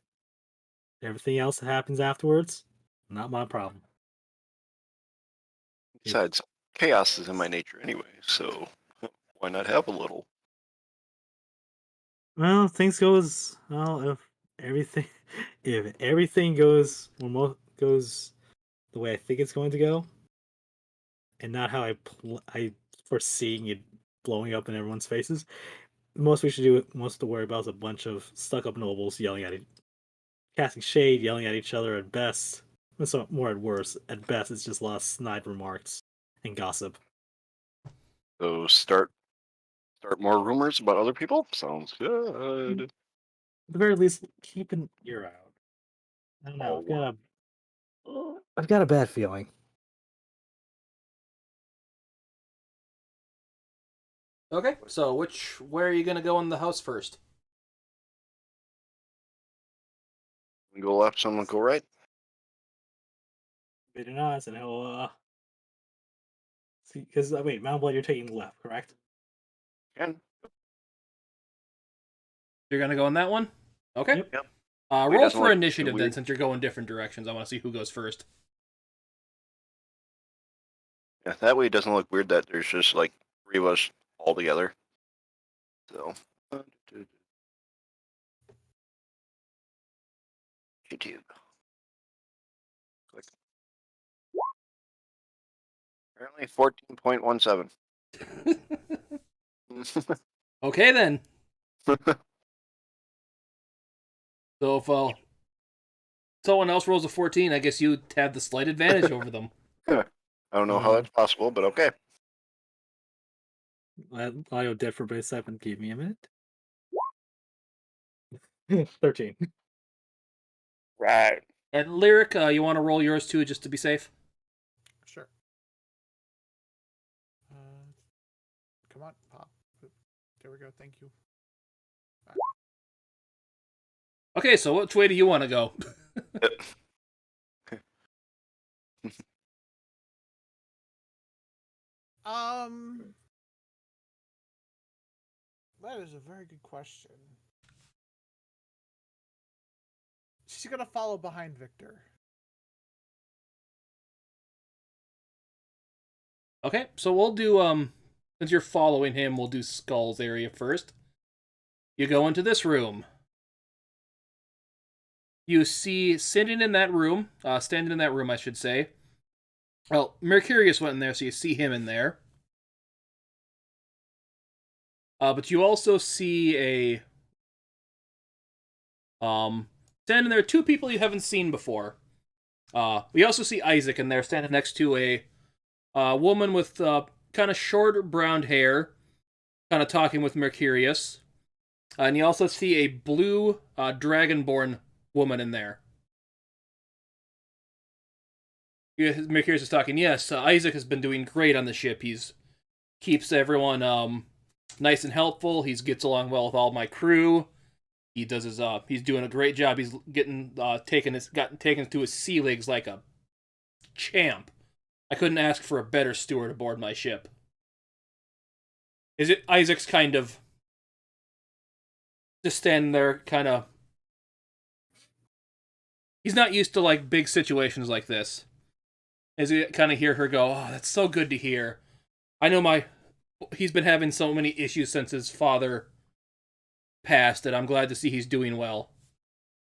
Everything else that happens afterwards, not my problem. Besides, chaos is in my nature anyway, so why not have a little? Well, everything if everything goes goes the way I think it's going to go, and not how I foreseeing it blowing up in everyone's faces, most to worry about is a bunch of stuck-up nobles yelling at casting shade, yelling at each other at best. It's more at worst. At best, it's just a lot of snide remarks and gossip. So start more rumors about other people? Sounds good. At the very least, keep an ear out. I don't know. Oh, I've got a bad feeling. Okay, so where are you gonna go in the house first? go left, someone go right. Bit an odds, and he'll see. Because wait, Mount Blood, you're taking left, correct? And You're gonna go in that one? Okay. Yep. Yep. Wait, Roll doesn't for look initiative then, weird. since you're going different directions. I want to see who goes first. Yeah, that way it doesn't look weird that there's just like 3 of us all together. So. YouTube. Click. Apparently 14.17. Okay then. So if someone else rolls a 14, I guess you have the slight advantage over them. I don't know how that's possible, but okay. Audio dead for about a second. Give me a minute. 13. Right. And Lyric, you want to roll yours too, just to be safe? Sure. Come on, pop. There we go. Thank you. Okay, so which way do you want to go? That is a very good question. She's gonna follow behind Victor. Okay, so we'll do since you're following him, we'll do Skull's area first. You go into this room. You see standing in that room, I should say. Well, Mercurius went in there, so you see him in there. But you also see a standing there, 2 people you haven't seen before. We also see Isaac in there, standing next to a woman with kind of short brown hair, kind of talking with Mercurius. And you also see a blue dragonborn woman in there. Mercurius is talking. Yes, Isaac has been doing great on the ship. He's keeps everyone nice and helpful. He gets along well with all my crew. He does his he's doing a great job. He's getting gotten taken to his sea legs like a champ. I couldn't ask for a better steward aboard my ship. Is it Isaac's kind of just standing there, kind of. He's not used to like big situations like this. As you kind of hear her go, "Oh, that's so good to hear." I know he's been having so many issues since his father passed, and I'm glad to see he's doing well.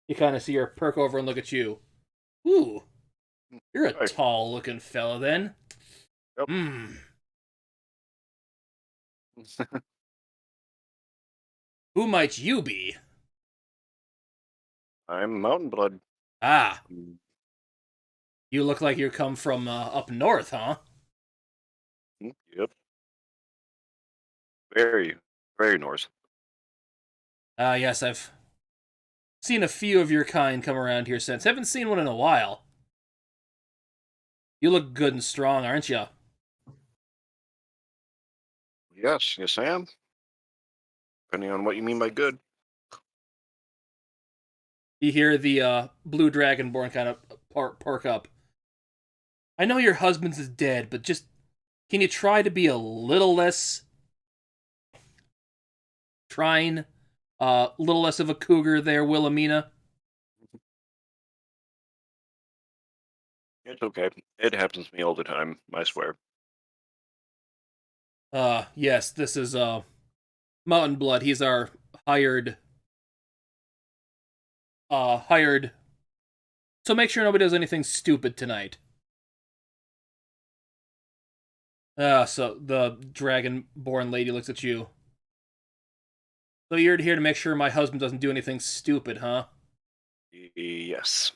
You kind of see her perk over and look at you. Ooh, you're a Right. tall-looking fella, then. Yep. Hmm. Who might you be? I'm Mountain Blood. Ah, you look like you come from up north, huh? Yep. Very, very north. Yes, I've seen a few of your kind come around here since. Haven't seen one in a while. You look good and strong, aren't you? Yes, yes I am. Depending on what you mean by good. You hear the blue dragonborn kind of perk up. I know your husband's is dead, but just can you try to be a little less trying, little less of a cougar there, Wilhelmina? It's okay. It happens to me all the time, I swear. Yes, this is Mountain Blood. He's our hired. So make sure nobody does anything stupid tonight. So the dragonborn lady looks at you. So you're here to make sure my husband doesn't do anything stupid, huh? Yes.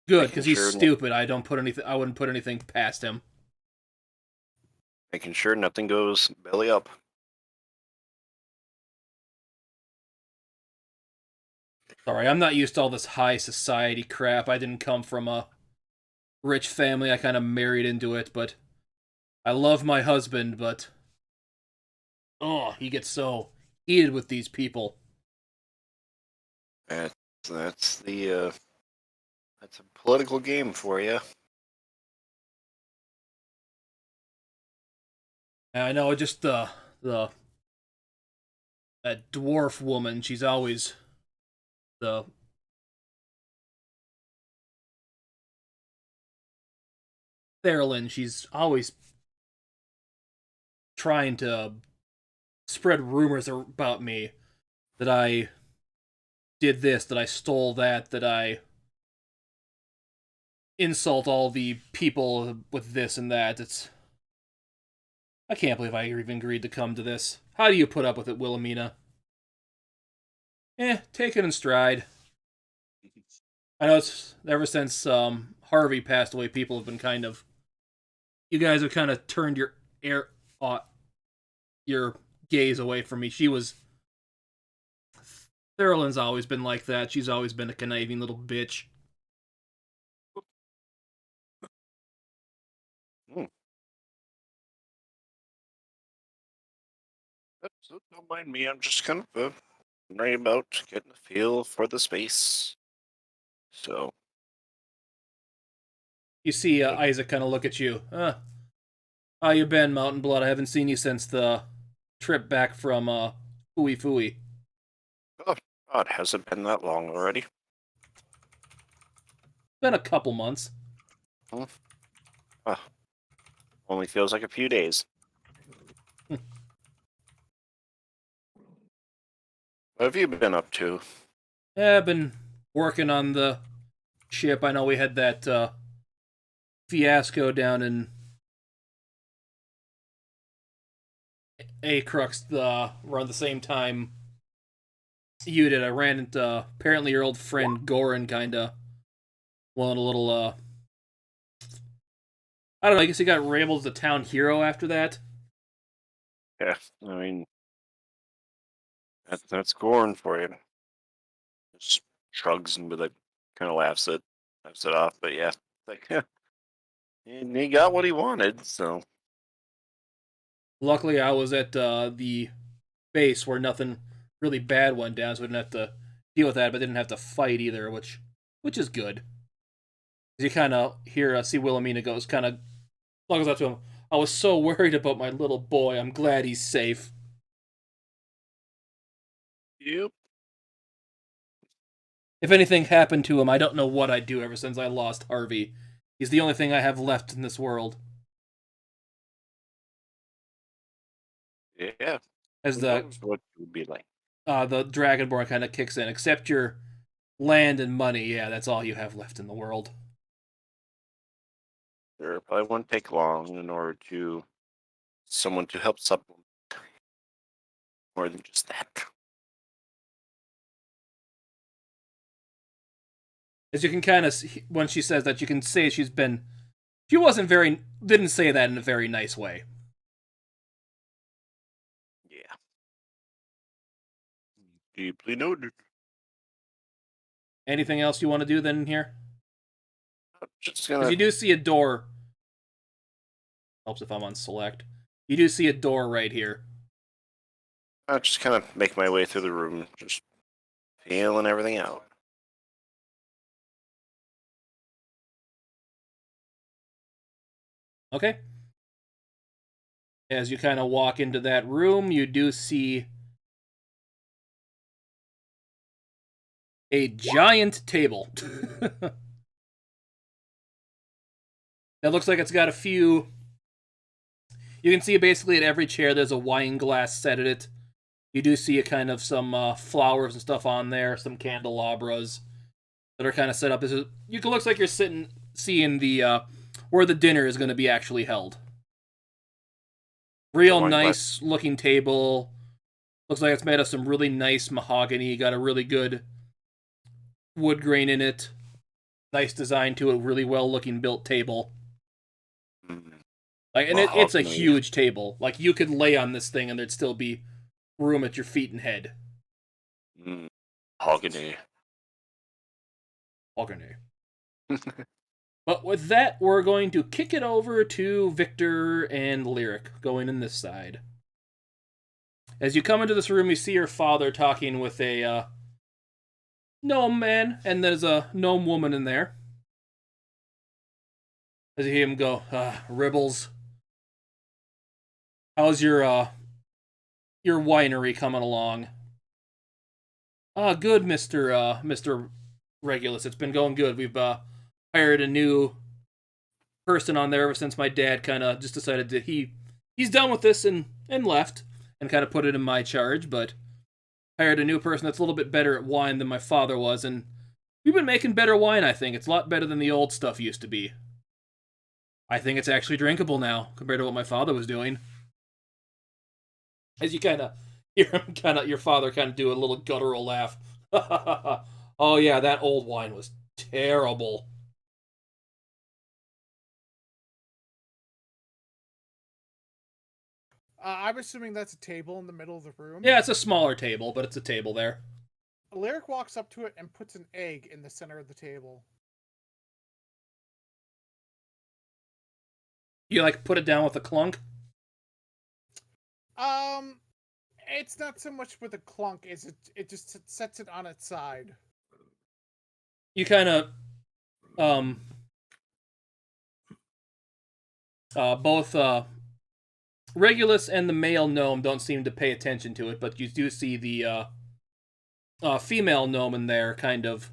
Good, because he's sure stupid. I wouldn't put anything past him. Making sure nothing goes belly up. Sorry, I'm not used to all this high society crap. I didn't come from a rich family. I kind of married into it, but I love my husband, but oh, he gets so heated with these people. That's the that's a political game for you. And I know just the that dwarf woman. She's always the Therilyn. She's always trying to spread rumors about me that I did this, that I stole that, that I insult all the people with this and that. I can't believe I even agreed to come to this. How do you put up with it, Wilhelmina? Take it in stride. I know it's ever since Harvey passed away, people have been you guys have kind of turned your gaze away from me. Therilyn's always been like that. She's always been a conniving little bitch. So don't mind me. I'm just kind of right about getting a feel for the space. So You see Isaac kind of look at you. How you been, Mountain Blood? I haven't seen you since the trip back from Fooey Fooey. oh God, has it been that long already? Been a couple months. Only feels like a few days. What have you been up to? Yeah, I've been working on the ship. I know we had that fiasco down in Acrux around the same time you did. I ran into apparently your old friend Goran kinda won a little I don't know, I guess he got labeled as a town hero after that. Yeah, I mean that's Gorn for you. Just shrugs and kind of laughs it off. But yeah, like and he got what he wanted. So Luckily I was at the base where nothing really bad went down, so we didn't have to deal with that, but didn't have to fight either, which is good. You kind of see Wilhelmina goes, kind of snuggles up to him. I was so worried about my little boy. I'm glad he's safe. yep. If anything happened to him, I don't know what I'd do ever since I lost Harvey. He's the only thing I have left in this world. Yeah. As Who the knows what it would be like. the Dragonborn kind of kicks in. Except your land and money, yeah, that's all you have left in the world. Sure, probably won't take long in order to someone to help supplement more than just that. As you can kind of see, when she says that, you can say she didn't say that in a very nice way. Yeah. Deeply noted. Anything else you want to do then here? I'm just Because gonna. you do see a door. Helps if I'm on select. You do see a door right here. I'll just kind of make my way through the room, just feeling everything out. Okay. As you kind of walk into that room, you do see a giant table. That looks like it's got a few... You can see basically at every chair there's a wine glass set at it. You do see a kind of some flowers and stuff on there, some candelabras that are kind of set up. Looks like you're seeing the where the dinner is going to be actually held. Real nice looking table. Looks like it's made of some really nice mahogany. Got a really good wood grain in it. Nice design to a really well looking built table. Like, and it's a huge table. Like, you could lay on this thing and there'd still be room at your feet and head. Mahogany. Ogre. But with that, we're going to kick it over to Victor and Lyric, going in this side. As you come into this room, you see your father talking with a gnome man, and there's a gnome woman in there. As you hear him go, Ribbles, how's your winery coming along? Good, Mr. Regulus. It's been going good. We've hired a new person on there ever since my dad kind of just decided that he's done with this and left and kind of put it in my charge, but hired a new person that's a little bit better at wine than my father was, and we've been making better wine, I think. It's a lot better than the old stuff used to be. I think it's actually drinkable now compared to what my father was doing. As you kind of hear him your father kind of do a little guttural laugh. Oh yeah, that old wine was terrible. I'm assuming that's a table in the middle of the room. Yeah, it's a smaller table, but it's a table there. Lyric walks up to it and puts an egg in the center of the table. You like put it down with a clunk? It's not so much with a clunk, is it just sets it on its side. You kind of both Regulus and the male gnome don't seem to pay attention to it, but you do see the female gnome in there kind of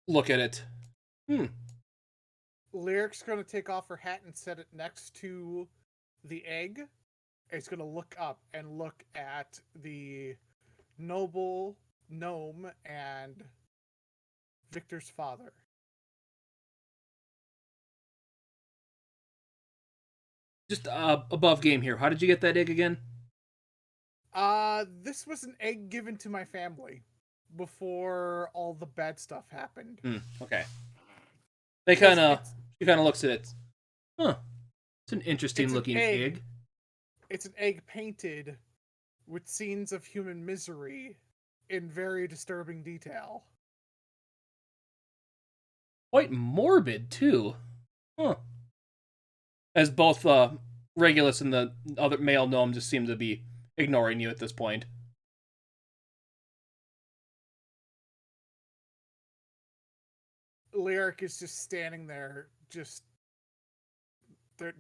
look at it. Lyric's gonna take off her hat and set it next to the egg. It's gonna look up and look at the noble gnome and Victor's father. Just above game here. How did you get that egg again? This was an egg given to my family before all the bad stuff happened. Okay. She kind of looks at it. Huh. It's an interesting looking egg. It's an egg painted with scenes of human misery in very disturbing detail. Quite morbid, too. Huh. As both Regulus and the other male gnome just seem to be ignoring you at this point. Lyric is just standing there, they're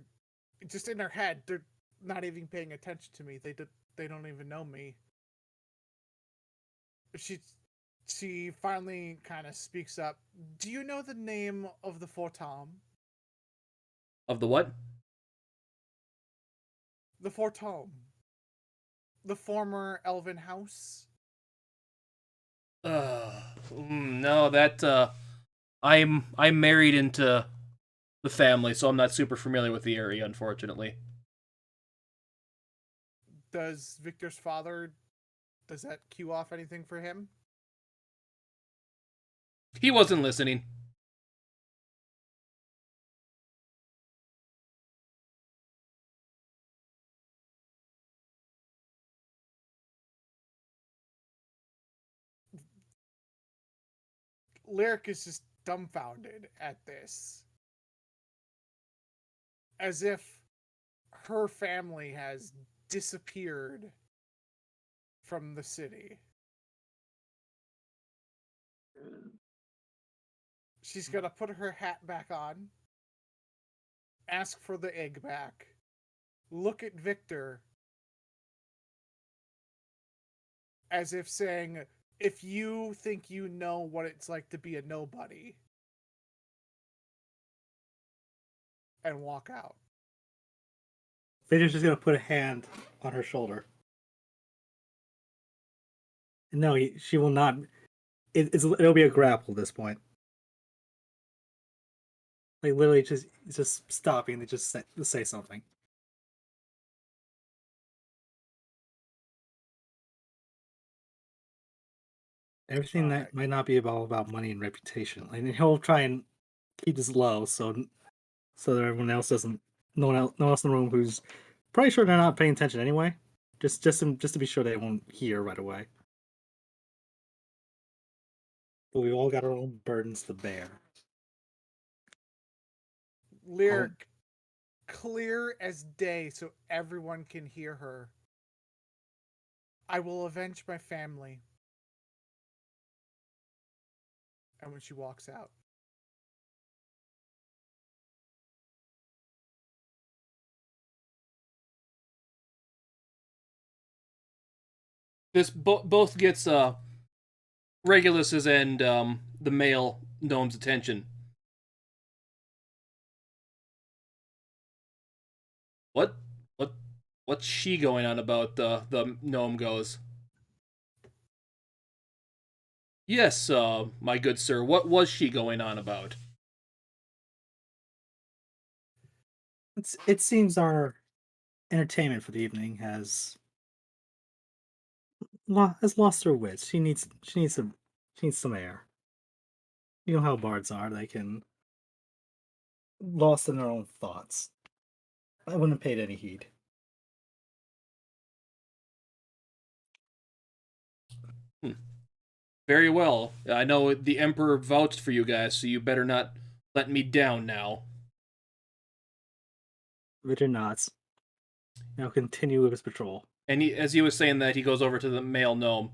just in their head. They're not even paying attention to me. They don't even know me. She finally kind of speaks up. Do you know the name of the Fortom? Of the what? The Fortom. The former elven house. No, that I'm married into the family, so I'm not super familiar with the area, unfortunately. Does Victor's father, does that cue off anything for him? He wasn't listening. Lyric is just dumbfounded at this. As if her family has disappeared from the city. She's gonna put her hat back on, ask for the egg back, look at Victor, as if saying, if you think you know what it's like to be a nobody, and walk out. Vader's just gonna put a hand on her shoulder. No, she will not. It'll be a grapple at this point. Like literally, just stopping to just say something. Everything that might not be all about money and reputation. Like he'll try and keep this low, so that everyone else doesn't. No one else in the room who's probably sure they're not paying attention anyway. Just to be sure they won't hear right away. but we all got our own burdens to bear. Lyric, clear as day so everyone can hear her. I will avenge my family. And when she walks out. This both gets Regulus's and the male gnome's attention. What? What? What's she going on about? The gnome goes. Yes, my good sir. What was she going on about? It seems our entertainment for the evening has lost her wits. She needs some air. You know how bards are; they can lost in their own thoughts. I wouldn't have paid any heed. Very well. I know the Emperor vouched for you guys, so you better not let me down now. Victor nods. Now continue with his patrol. And as he was saying that, he goes over to the male gnome.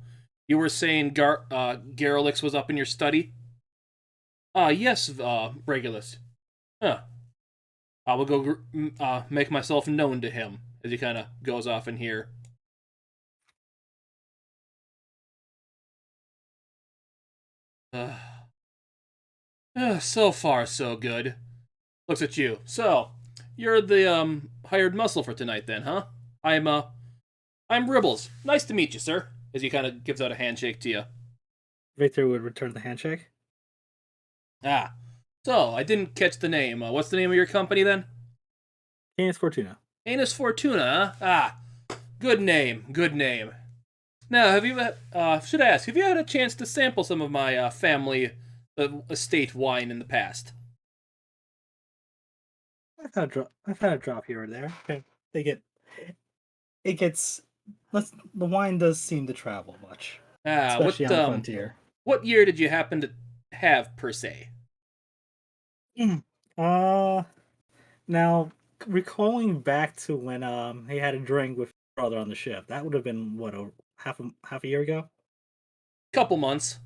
You were saying Garrelix was up in your study? Yes, Regulus. Huh. I will go make myself known to him as he kind of goes off in here. So far, so good. Looks at you. So, you're the hired muscle for tonight, then, huh? I'm Ribbles. Nice to meet you, sir. As he kind of gives out a handshake to you. Victor would return the handshake. Ah, so I didn't catch the name. What's the name of your company then? Canis Fortuna. Canis Fortuna, huh? Ah, good name, good name. Now, have you, should I ask, have you had a chance to sample some of my family estate wine in the past? I've had a drop here or there. Okay. They get it gets the wine does seem to travel much, Ah, especially on the frontier. what year did you happen to have per se? Uh Now recalling back to when he had a drink with his brother on the ship, that would have been what, half a year ago? Couple months.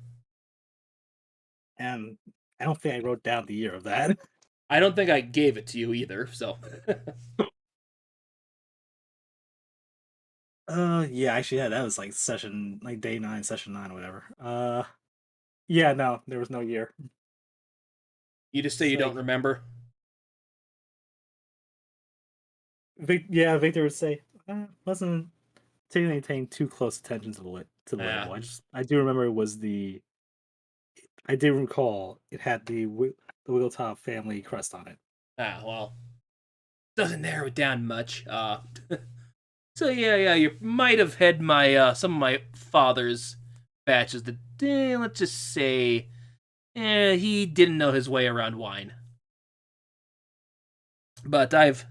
And I don't think I wrote down the year of that. I don't think I gave it to you either, so. Yeah, actually, yeah, that was like day 9, session 9 or whatever. Yeah, no, there was no year. You just say It's you don't like remember? Victor would say, wasn't taking anything too close attention to the Yeah. label. I do remember I did recall it had the Wiggletop family crest on it. Ah, well. Doesn't narrow it down much. So yeah, you might have had my some of my father's batches that let's just say he didn't know his way around wine. But I've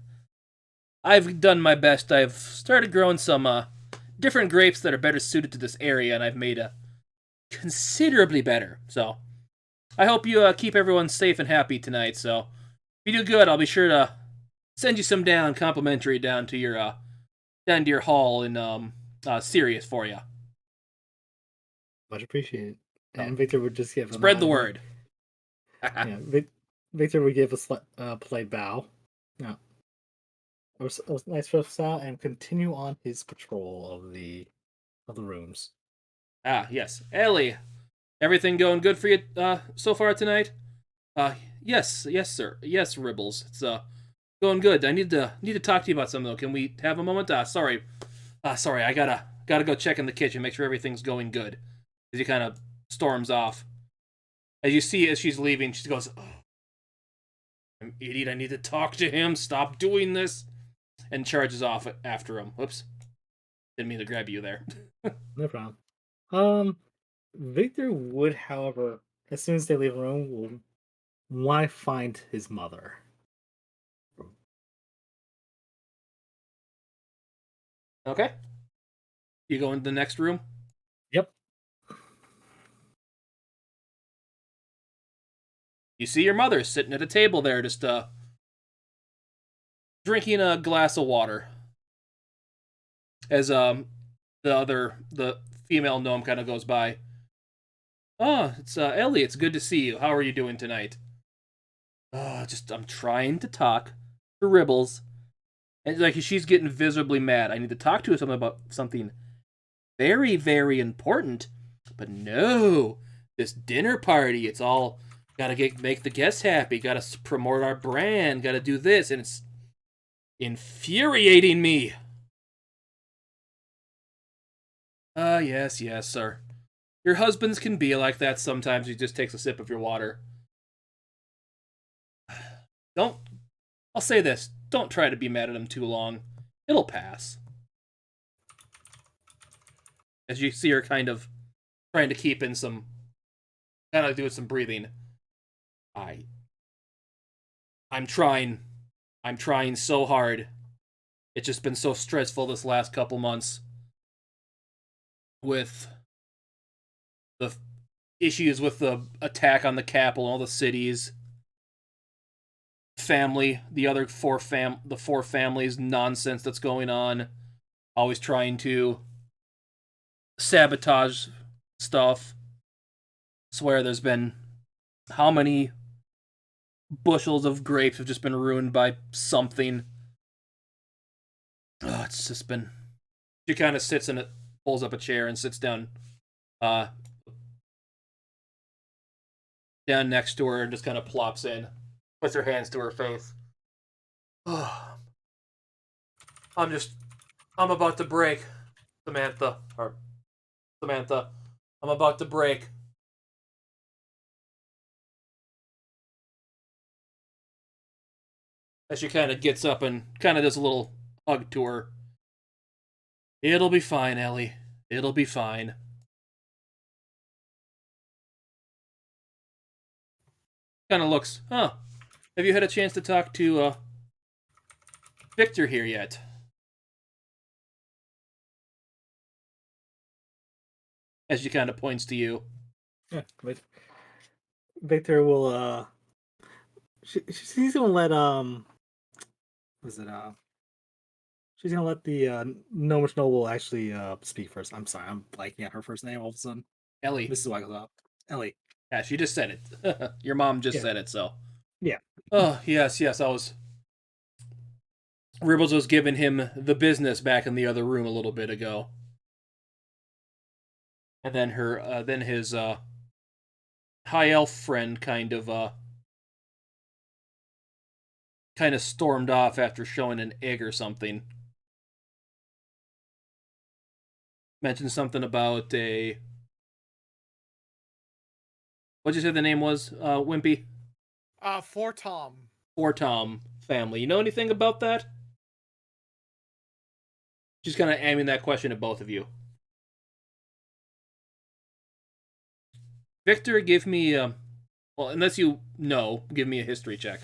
done my best. I've started growing some different grapes that are better suited to this area, and I've made a considerably better. So I hope you keep everyone safe and happy tonight. So if you do good, I'll be sure to send you some complimentary down to your hall in Sirius for you. Much appreciated. Oh. And Victor would just give Spread the word. Yeah, Victor would give a polite bow. Yeah, a nice first out and continue on his patrol of the rooms. Ah, yes, Ellie. Everything going good for you so far tonight? Yes, sir. Yes, Ribbles. It's going good. I need to talk to you about something though. Can we have a moment? Sorry. Sorry. I gotta go check in the kitchen, make sure everything's going good. As he kind of storms off. As you see, as she's leaving, she goes, "Oh, I'm an idiot. I need to talk to him. Stop doing this," and charges off after him. Whoops. Didn't mean to grab you there. No problem. Um, Victor would, however, as soon as they leave the room, will want to find his mother. Okay. You go into the next room. Yep. You see your mother sitting at a table there, just drinking a glass of water. As the female gnome kind of goes by. Oh, it's Ellie. It's good to see you. How are you doing tonight? I'm trying to talk to Ribbles, and like she's getting visibly mad. I need to talk to her about something very, very important. But no, this dinner party. It's all gotta make the guests happy. Gotta promote our brand. Gotta do this, and it's infuriating me. Yes, sir. Your husbands can be like that sometimes. He just takes a sip of your water. I'll say this. Don't try to be mad at him too long. It'll pass. As you see her kind of trying to keep in some, kind of doing some breathing. I'm trying. I'm trying so hard. It's just been so stressful this last couple months. With the issues with the attack on the capital, all the cities, family, the other four families nonsense that's going on, always trying to sabotage stuff. Swear there's been how many bushels of grapes have just been ruined by something. It's just been. She kind of sits in it, pulls up a chair and sits down down next to her and just kind of plops in, puts her hands to her face. I'm about to break, Samantha. I'm about to break. As she kind of gets up and kind of does a little hug to her. It'll be fine, Ellie. It'll be fine. Kind of looks, Have you had a chance to talk to, Victor here yet? As she kind of points to you. Yeah, but Victor will, she's gonna let, she's gonna let the, Gnomish Noble actually, speak first. I'm sorry, I'm blanking at her first name all of a sudden. Ellie. Mrs. Waggletop. Ellie. Yeah, she just said it. Your mom just said it, so. Yeah. Oh, yes, Ribbles was giving him the business back in the other room a little bit ago. And then his high elf friend kind of stormed off after showing an egg or something. Mentioned something about a. What'd you say the name was, Wimpy? Fortom family. You know anything about that? Just kind of aiming that question at both of you. Victor, give me well, unless you know, give me a history check.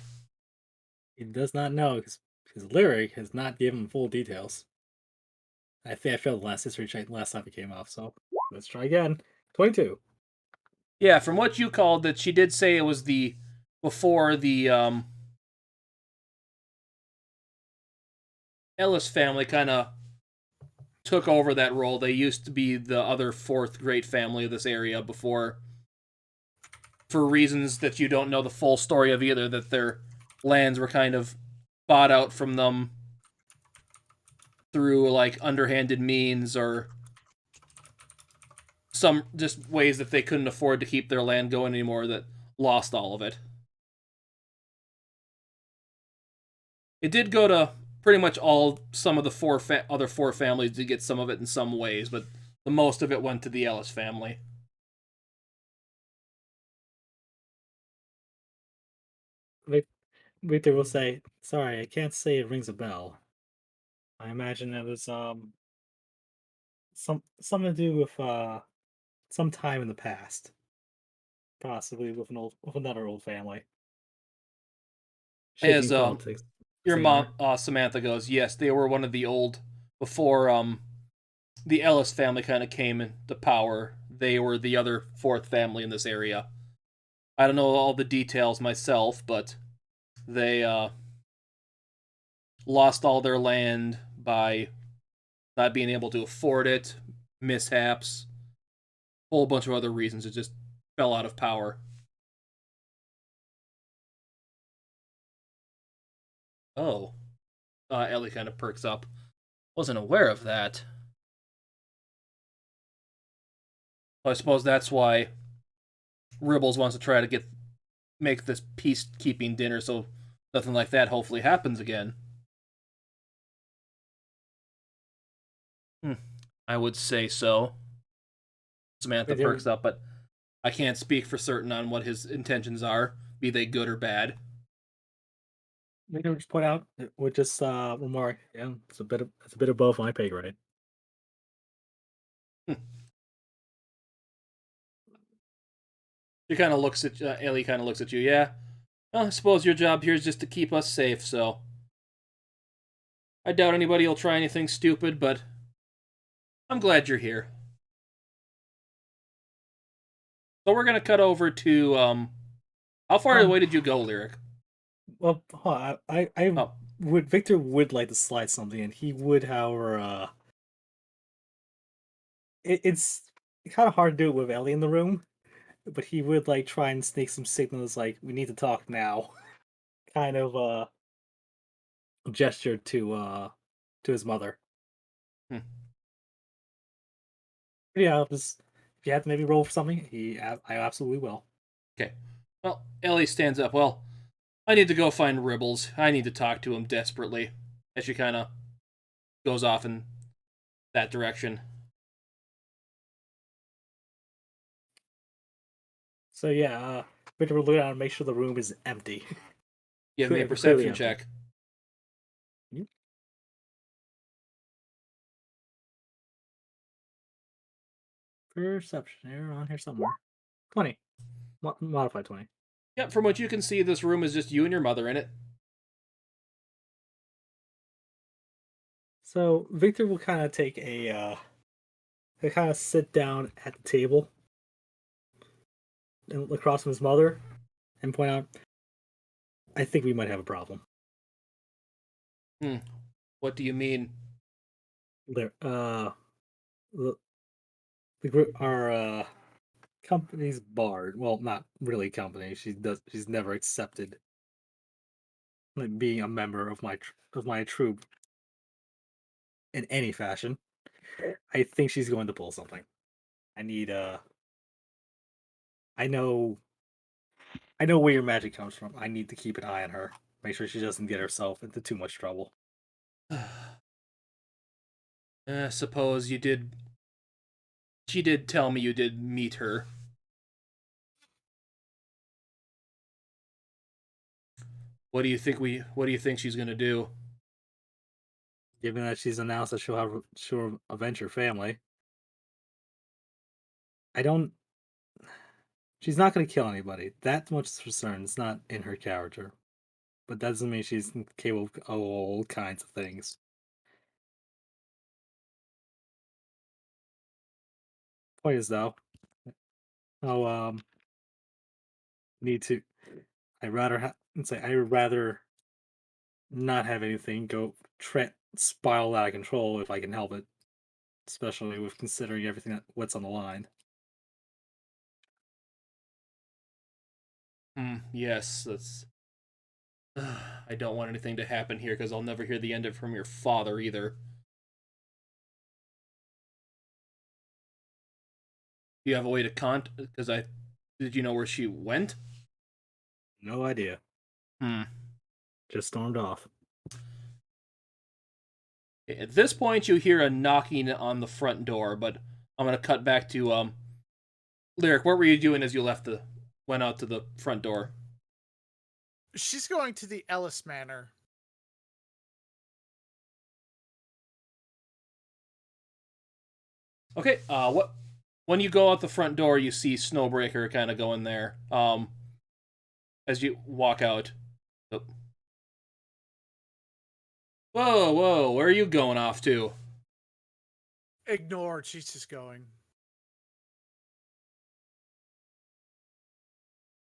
He does not know because Lyric has not given full details. I think I failed the last history check last time it came off, so let's try again. 22. Yeah, from what you called that, she did say it was before the Ellis family kind of took over that role. They used to be the other fourth great family of this area before, for reasons that you don't know the full story of either, that their lands were kind of bought out from them through like underhanded means or some just ways that they couldn't afford to keep their land going anymore, that lost all of it. It did go to pretty much some of the other four families to get some of it in some ways, but the most of it went to the Ellis family. Victor will say, sorry, I can't say it rings a bell. I imagine it was something to do with some time in the past. Possibly with another old family. As politics. Your mom, Samantha, goes, yes, they were one of the old, before the Ellis family kind of came into power. They were the other fourth family in this area. I don't know all the details myself, but they lost all their land by not being able to afford it, mishaps, a whole bunch of other reasons. It just fell out of power. Oh, Ellie kind of perks up. Wasn't aware of that. Well, I suppose that's why Ribbles wants to try to make this peacekeeping dinner so nothing like that hopefully happens again. I would say so. Samantha perks up, but I can't speak for certain on what his intentions are, be they good or bad. Maybe just point out with just remark, yeah, it's a bit of both my pay grade. She kind of looks at Ellie. Kind of looks at you. Yeah, well, I suppose your job here is just to keep us safe. So I doubt anybody will try anything stupid, but I'm glad you're here. So we're gonna cut over to how far away did you go, Lyric? Well, I Oh. would Victor would like to slide something, and he would, however, it's kind of hard to do it with Ellie in the room, but he would like try and sneak some signals like we need to talk now, kind of gesture to his mother. Hmm. But yeah, just if you have to maybe roll for something, I absolutely will. Okay. Well, Ellie stands up. Well, I need to go find Ribbles. I need to talk to him desperately. As she kind of goes off in that direction. So yeah, Victor will look out and make sure the room is empty. Give me a Clearly perception empty. check. Perception error on here somewhere. 20. Modified 20. Yep, from what you can see, this room is just you and your mother in it. So Victor will kind of take he'll kind of sit down at the table and look across from his mother and point out, I think we might have a problem. What do you mean? There, the group, our company's barred. Well, not really company. She's never accepted like being a member of my troop in any fashion. I think she's going to pull something. I need I know where your magic comes from. I need to keep an eye on her. Make sure she doesn't get herself into too much trouble. Suppose you did. She did tell me you did meet her. What do you think she's gonna do? Given that she's announced that she'll avenge her family, I don't. She's not going to kill anybody. That much is for certain. It's not in her character, but that doesn't mean she's capable of all kinds of things. Point is though, oh need to. I would rather not have anything go spiral out of control if I can help it, especially with considering what's on the line. Yes, that's. I don't want anything to happen here because I'll never hear the end of it from your father either. Do you have a way to Because did you know where she went? No idea. Just stormed off. At this point, you hear a knocking on the front door, but I'm gonna cut back to Lyric. What were you doing as you went out to the front door? She's going to the Ellis Manor. Okay. When you go out the front door, you see Snowbreaker kind of going there. As you walk out. Oh. Whoa! Where are you going off to? Ignored. She's just going.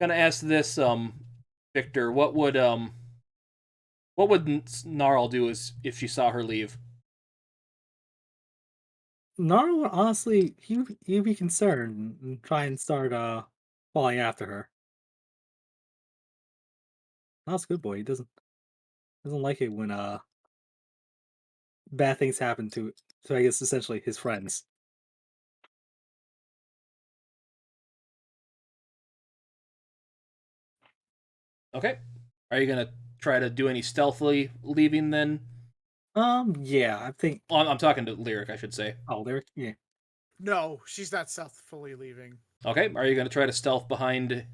Gonna ask this, Victor. What would Gnarl do if she saw her leave? Naru, honestly, he'd be concerned and try and start following after her. That's a good boy. He doesn't like it when bad things happen to I guess essentially his friends. Okay. Are you gonna try to do any stealthily leaving then? Yeah, I think. Oh, I'm talking to Lyric, I should say. Oh, there. Yeah, No, she's not stealthily leaving. Okay. Are you gonna try to stealth behind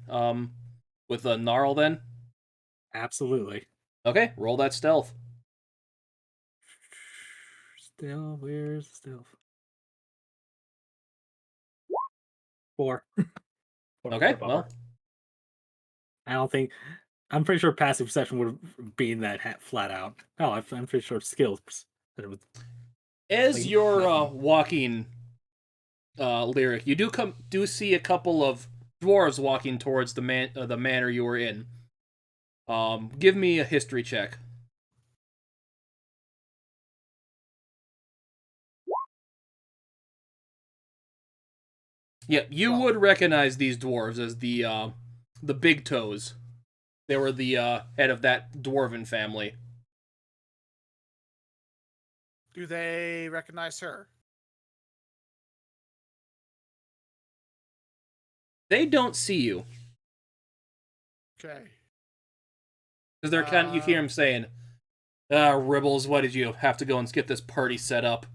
with a Gnarl then? absolutely. Okay. Roll that stealth. Stealth. Where's the stealth? 4. Okay. bummer. Well, I don't think. I'm pretty sure passive perception would have been that flat out. Oh, I'm pretty sure skills that it was. as Like, you're nothing. walking, Lyric, you do see a couple of dwarves walking towards the manor you were in. Give me a history check. Yeah, you Well- would recognize these dwarves as the Big Toes. They were the head of that dwarven family. Do they recognize her? They don't see you Okay. because they're kind of. You hear them saying, Ribbles, why did you have to go and get this party set up?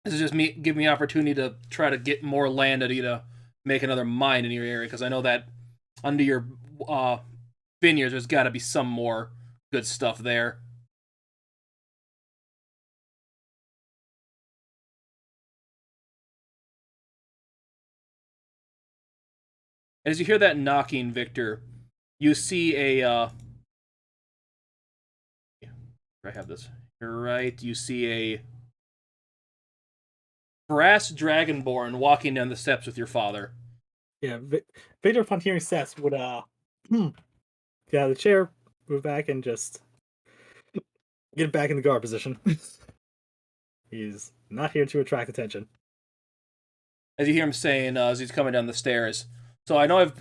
This is just me give me opportunity to try to get more land at you to make another mine in your area, because I know that under your vineyards there's got to be some more good stuff there. As you hear that knocking, Victor, you see a I have this. You're right. You see a brass dragonborn walking down the steps with your father. Yeah, Vader upon hearing steps would yeah, the chair, move back and just get back in the guard position. He's not here to attract attention. As you hear him saying as he's coming down the stairs. So I know I've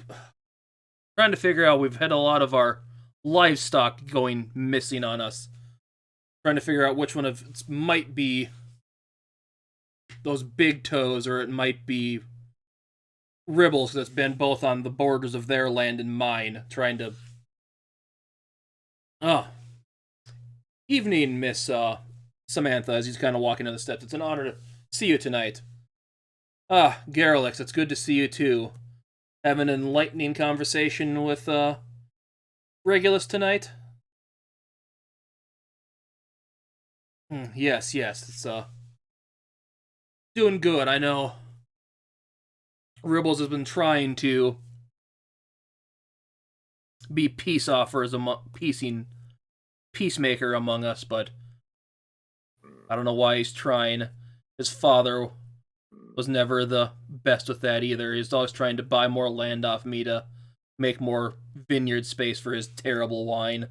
trying to figure out, we've had a lot of our livestock going missing on us. Trying to figure out which one of it might be those Big Toes, or it might be Ribbles that's been both on the borders of their land and mine, trying to. Evening, Miss Samantha, as he's kind of walking down the steps. It's an honor to see you tonight. Garrelix, it's good to see you too. Have an enlightening conversation with Regulus tonight? Yes, it's doing good. I know Ribbles has been trying to be peacemaker among us, but I don't know why he's trying. His father was never the best with that either. He's always trying to buy more land off me to make more vineyard space for his terrible wine.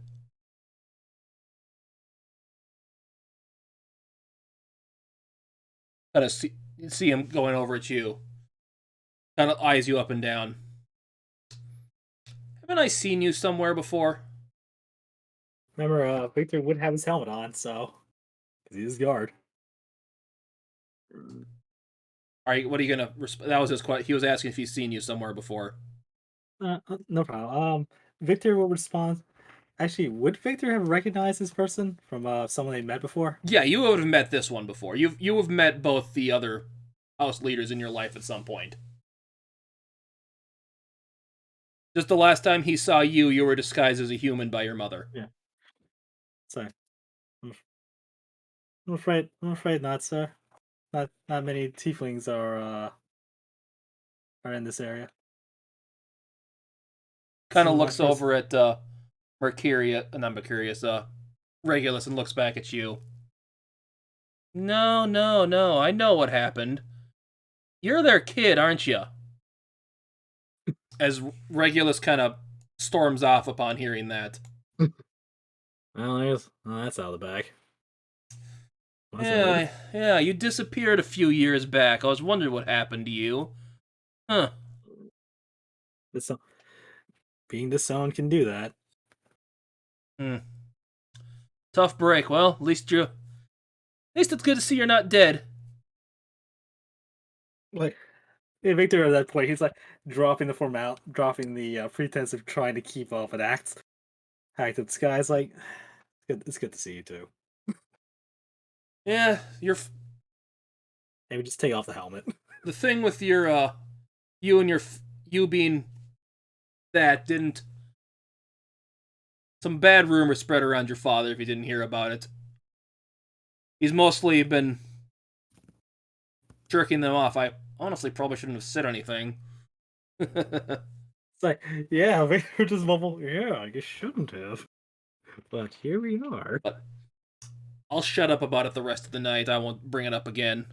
Kind of see him going over at you. Kind of eyes you up and down. Haven't I seen you somewhere before? Remember, Victor would have his helmet on, so because he's guard. What are you gonna? That was his question. He was asking if he's seen you somewhere before. No problem. Victor will respond. Actually, would Victor have recognized this person from someone they met before? Yeah, you would have met this one before. You have met both the other house leaders in your life at some point. Just the last time he saw you, you were disguised as a human by your mother. Yeah. Sorry. I'm afraid not, sir. Not many tieflings are in this area. Kind of Seems looks like this- over at Regulus, and looks back at you. No, I know what happened. You're their kid, aren't you? as Regulus kind of storms off upon hearing that. Well, that's out of the bag. Yeah, you disappeared a few years back. I was wondering what happened to you. Huh. Being disowned can do that. Tough break. Well, at least it's good to see you're not dead. Like, Victor at that point, he's like dropping the pretense of trying to keep up and act at this guy's like, it's good to see you too. Yeah, Maybe just take off the helmet. the thing with your you being that didn't. Some bad rumors spread around your father if you didn't hear about it. He's mostly been jerking them off. I honestly probably shouldn't have said anything. It's like, yeah, Victor just mumbled, yeah, I guess shouldn't have. But here we are. But I'll shut up about it the rest of the night. I won't bring it up again.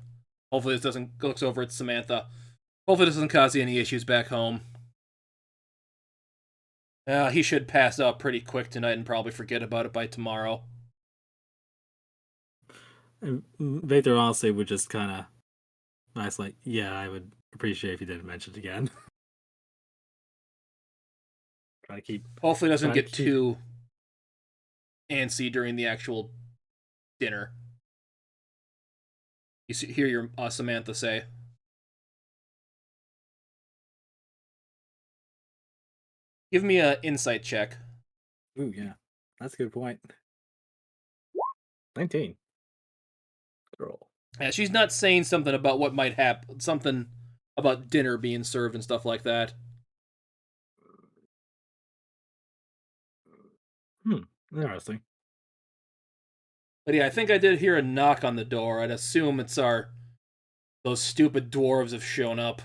Hopefully this doesn't looks over at Samantha. Hopefully this doesn't cause you any issues back home. He should pass out pretty quick tonight and probably forget about it by tomorrow. And Victor honestly would just kind of nice, like, yeah, I would appreciate if you didn't mention it again. Try to keep. Hopefully it doesn't Try to get keep- too antsy during the actual dinner. Hear your Samantha say. Give me an insight check. Ooh, yeah, that's a good point. 19. Girl. Yeah, she's not saying something about what might happen, something about dinner being served and stuff like that. Interesting. But yeah, I think I did hear a knock on the door. I'd assume it's those stupid dwarves have shown up.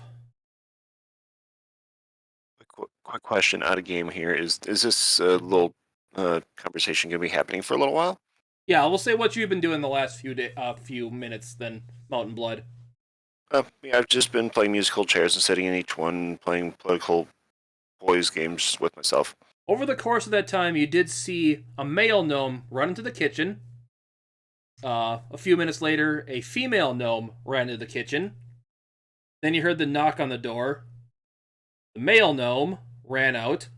Quick question out of game here. Is this little conversation going to be happening for a little while? Yeah, we'll say what you've been doing the last few minutes, then Mountain Blood. Yeah, I've just been playing musical chairs and sitting in each one, playing political boys games with myself. Over the course of that time, you did see a male gnome run into the kitchen. A few minutes later, a female gnome ran into the kitchen. Then you heard the knock on the door. The male gnome ran out.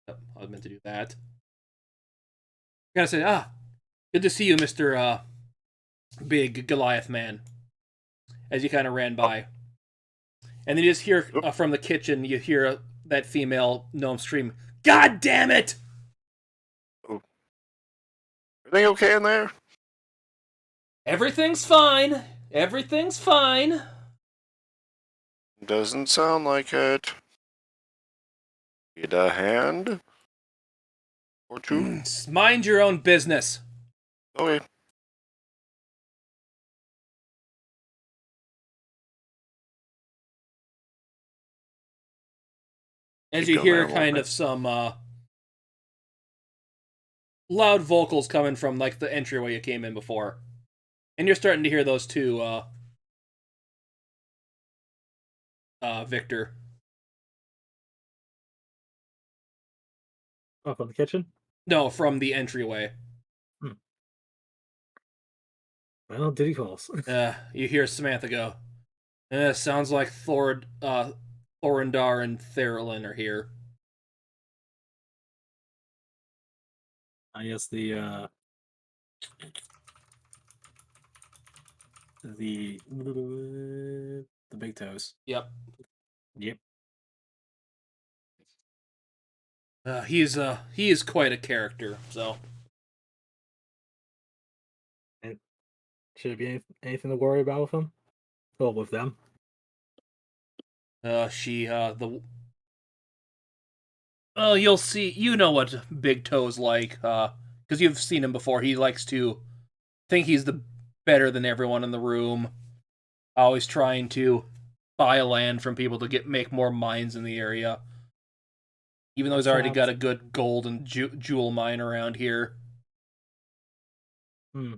Oh, I was meant to do that. Gotta say, good to see you, Mr. Big Goliath Man. As you kind of ran by. And then you just hear from the kitchen, you hear that female gnome scream, "God damn it!" Everything okay in there? Everything's fine. Everything's fine. Doesn't sound like it. Need a hand? Or two? Mind your own business. Okay. As Keep you going hear there a little kind bit. of some loud vocals coming from like the entryway you came in before. And you're starting to hear those too, Victor. Oh, from the kitchen? No, from the entryway. Well, duty calls. You hear Samantha go, sounds like Thorindar and Therilyn are here. I guess the big toes. Yep. Yep. He is quite a character, so. And should it be anything to worry about with him? Well, with them. Well, you'll see. You know what Big Toe's like, because you've seen him before. He likes to think he's the better than everyone in the room. Always trying to buy land from people to make more mines in the area. Even though he's already got a good gold and jewel mine around here. I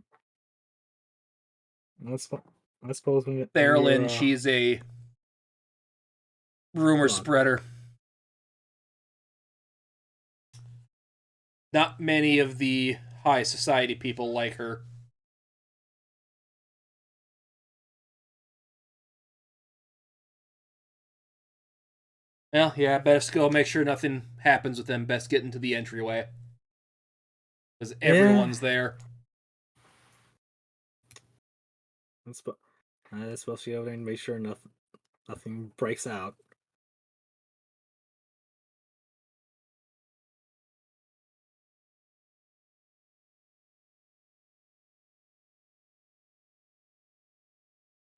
suppose when Therilyn, she's a Rumor Hold on. spreader. Not many of the high society people like her. Well, yeah, best go make sure nothing happens with them. Best get into the entryway. Because everyone's there. That's supposed to go there and make sure nothing breaks out.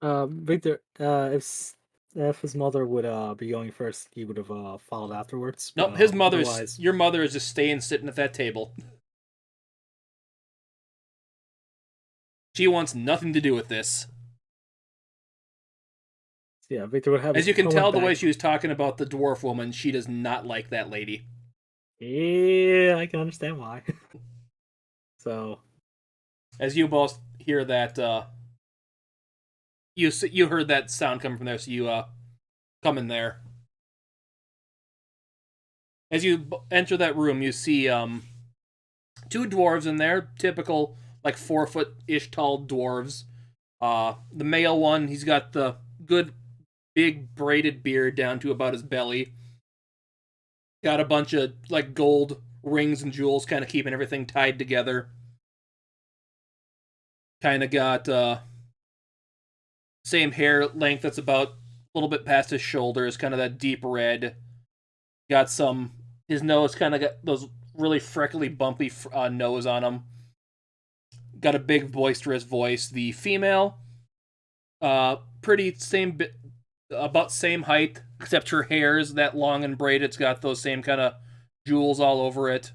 Victor, if his mother would be going first, he would have followed afterwards. Nope, But his mother's. otherwise, Your mother is just staying sitting at that table. She wants nothing to do with this. yeah, Victor would have. As you can went tell, the back. way she was talking about the dwarf woman, she does not like that lady. Yeah, I can understand why. So, As you both hear that, you heard that sound coming from there, so you come in there. As you enter that room, you see two dwarves in there, typical like 4-foot-ish tall dwarves. The male one, he's got the good big braided beard down to about his belly. Got a bunch of like gold rings and jewels, kind of keeping everything tied together. Kind of got same hair length that's about a little bit past his shoulders, kind of that deep red. Got his nose kind of got those really freckly, bumpy nose on him. Got a big, boisterous voice. The female, pretty same bit, about same height, except her hair is that long and braided. It's got those same kind of jewels all over it.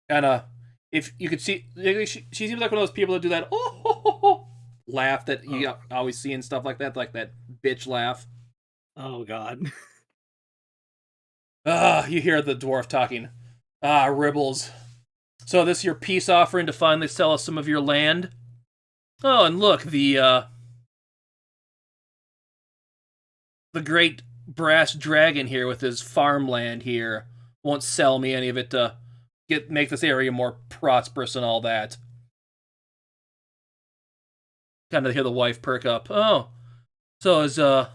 Kind of, if you could see, she seems like one of those people that do that laugh that you always see and stuff like that bitch laugh. oh god. You hear the dwarf talking. Ribbles. So this is your peace offering to finally sell us some of your land? Oh, and look, the great brass dragon here with his farmland here won't sell me any of it to make this area more prosperous and all that. Kind of hear the wife perk up. Oh, so is the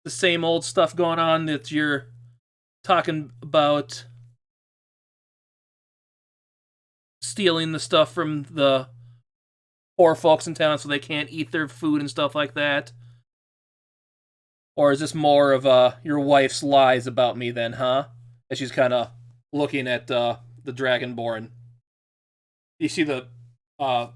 same old stuff going on that you're talking about stealing the stuff from the poor folks in town so they can't eat their food and stuff like that? Or is this more of your wife's lies about me then, huh? As she's kind of looking at the Dragonborn. You see the butler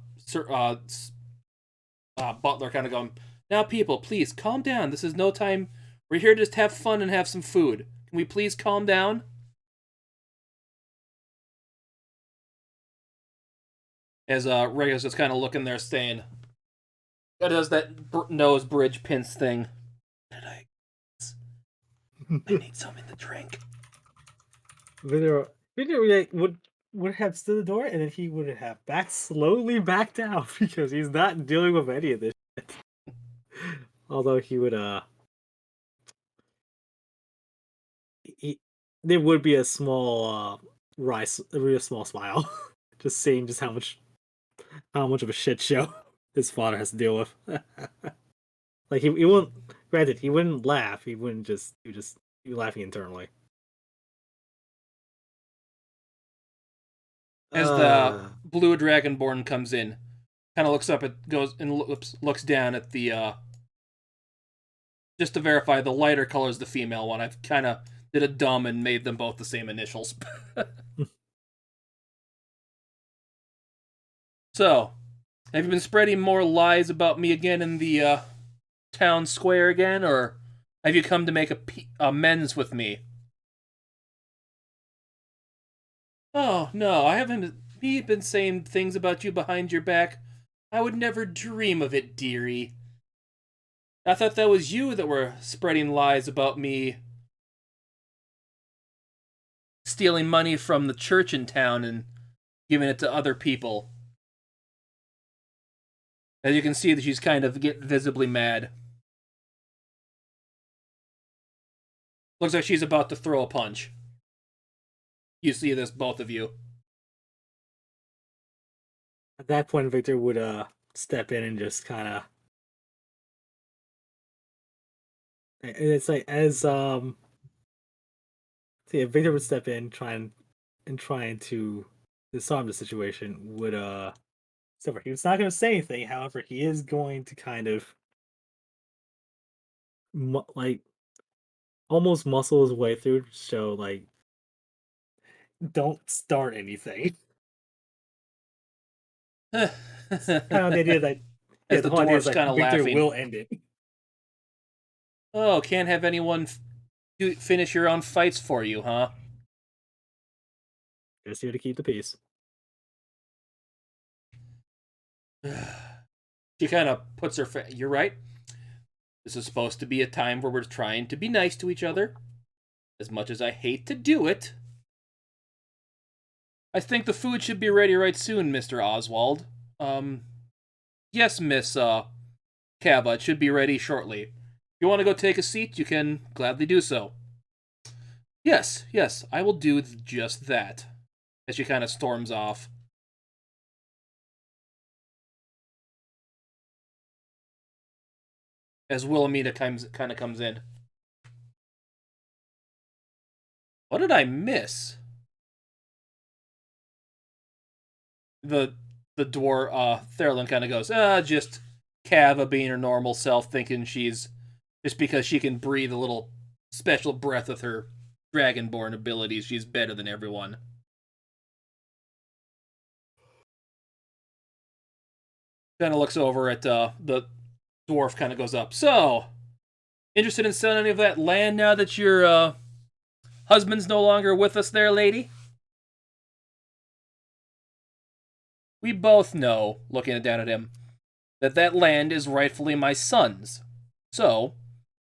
kind of going, now people, please calm down. This is no time. We're here to just have fun and have some food. Can we please calm down? As Regulus just kind of looking there saying, it does that nose bridge pinch thing. I need something to drink. Victor would have stood the door, and then he would have slowly backed out because he's not dealing with any of this shit. Although he would there would be a small a small smile, just seeing just how much of a shit show his father has to deal with. Like he wouldn't. Granted, he wouldn't laugh. He wouldn't just. He would be laughing internally. As the blue dragonborn comes in, kind of looks up looks down at the just to verify the lighter color is the female one. I've kind of did a dumb and made them both the same initials. So, have you been spreading more lies about me again in the town square again, or have you come to make amends with me? Oh, no, I haven't been saying things about you behind your back. I would never dream of it, dearie. I thought that was you that were spreading lies about me stealing money from the church in town and giving it to other people. As you can see, that she's kind of getting visibly mad. Looks like she's about to throw a punch. You see this, both of you. At that point, Victor would step in and just kind of. It's like as so yeah, Victor would step in, trying to disarm the situation. Would so he's not going to say anything. However, he is going to kind of like almost muscle his way through to show like don't start anything. Kind of the idea that As the the whole idea is dwarf's like kind of Victor laughing. will end it. Oh, can't have anyone finish your own fights for you, huh? Just here to keep the peace. She kind of puts her. You're right. This is supposed to be a time where we're trying to be nice to each other. As much as I hate to do it. I think the food should be ready right soon, Mr. Oswald. Yes, Miss, Cava, it should be ready shortly. If you want to go take a seat, you can gladly do so. Yes, I will do just that. As she kind of storms off. As Wilhelmina kind of comes in. What did I miss? The dwarf, Therlin kind of goes, just Cava being her normal self, thinking she's, just because she can breathe a little special breath with her dragonborn abilities, she's better than everyone. Kind of looks over at the dwarf, kind of goes up. So, interested in selling any of that land now that your husband's no longer with us there, lady? We both know, looking down at him, that land is rightfully my son's. So,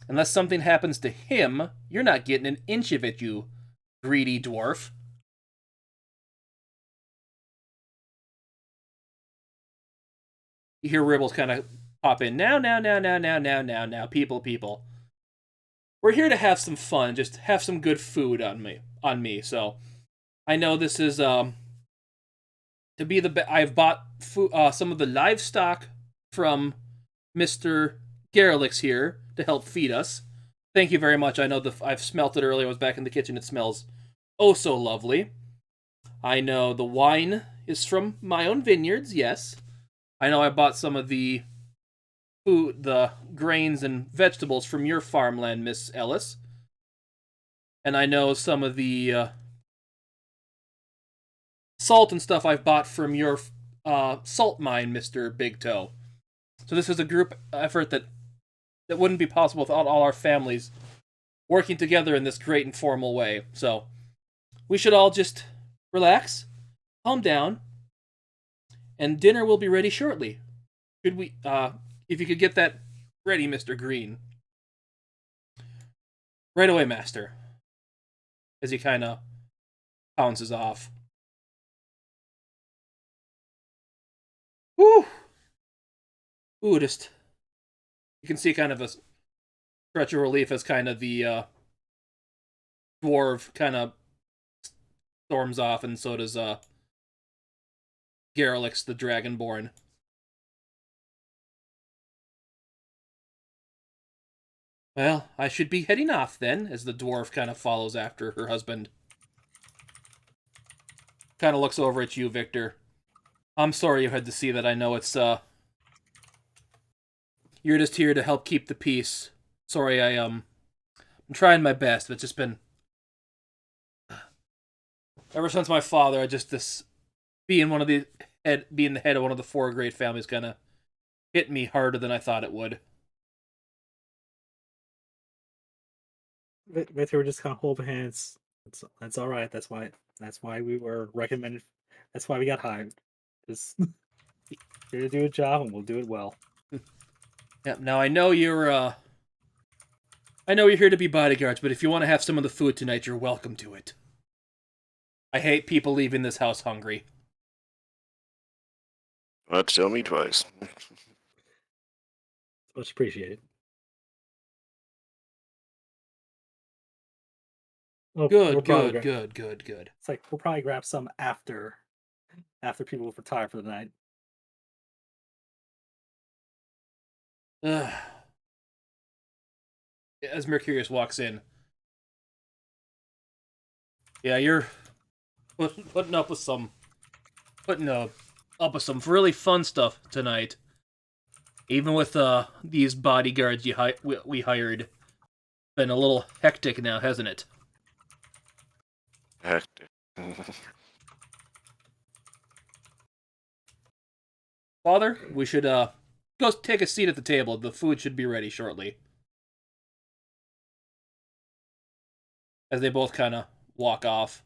unless something happens to him, you're not getting an inch of it, you greedy dwarf. You hear Ribbles kind of pop in. Now, people. We're here to have some fun, just have some good food on me. So, I know this is to be I've bought some of the livestock from Mr. Garrelix here to help feed us. Thank you very much. I know I've smelt it earlier. I was back in the kitchen. It smells oh so lovely. I know the wine is from my own vineyards, yes. I know I bought some of the food, the grains and vegetables from your farmland, Miss Ellis. And I know some of the salt and stuff I've bought from your salt mine, Mr. Big Toe. So this is a group effort that wouldn't be possible without all our families working together in this great and formal way. So we should all just relax, calm down, and dinner will be ready shortly. Could we, if you could get that ready, Mr. Green. Right away, Master. As he kind of pounces off. Whew! Ooh, just... You can see kind of a stretch of relief as kind of the dwarf kind of storms off, and so does Garrelix the Dragonborn. Well, I should be heading off then, as the dwarf kind of follows after her husband. Kind of looks over at you, Victor. I'm sorry you had to see that. I know it's, you're just here to help keep the peace. Sorry, I'm trying my best, but it's just been... Ever since my father, I just, being the head of one of the four great families kind of hit me harder than I thought it would. Victor would just kind of hold hands. That's all right. That's why we were recommended. That's why we got hired. Just here to do a job, and we'll do it well. Yep. Now I know you're here to be bodyguards, but if you want to have some of the food tonight, you're welcome to it. I hate people leaving this house hungry. Well, tell me twice. Much appreciated. We'll Good, probably good, grab, good. It's like we'll probably grab some after people retire for the night. Ugh. As Mercurius walks in. Yeah, you're putting up with some really fun stuff tonight. Even with these bodyguards we hired. Been a little hectic now, hasn't it? Hectic. Father, we should go take a seat at the table. The food should be ready shortly. As they both kind of walk off.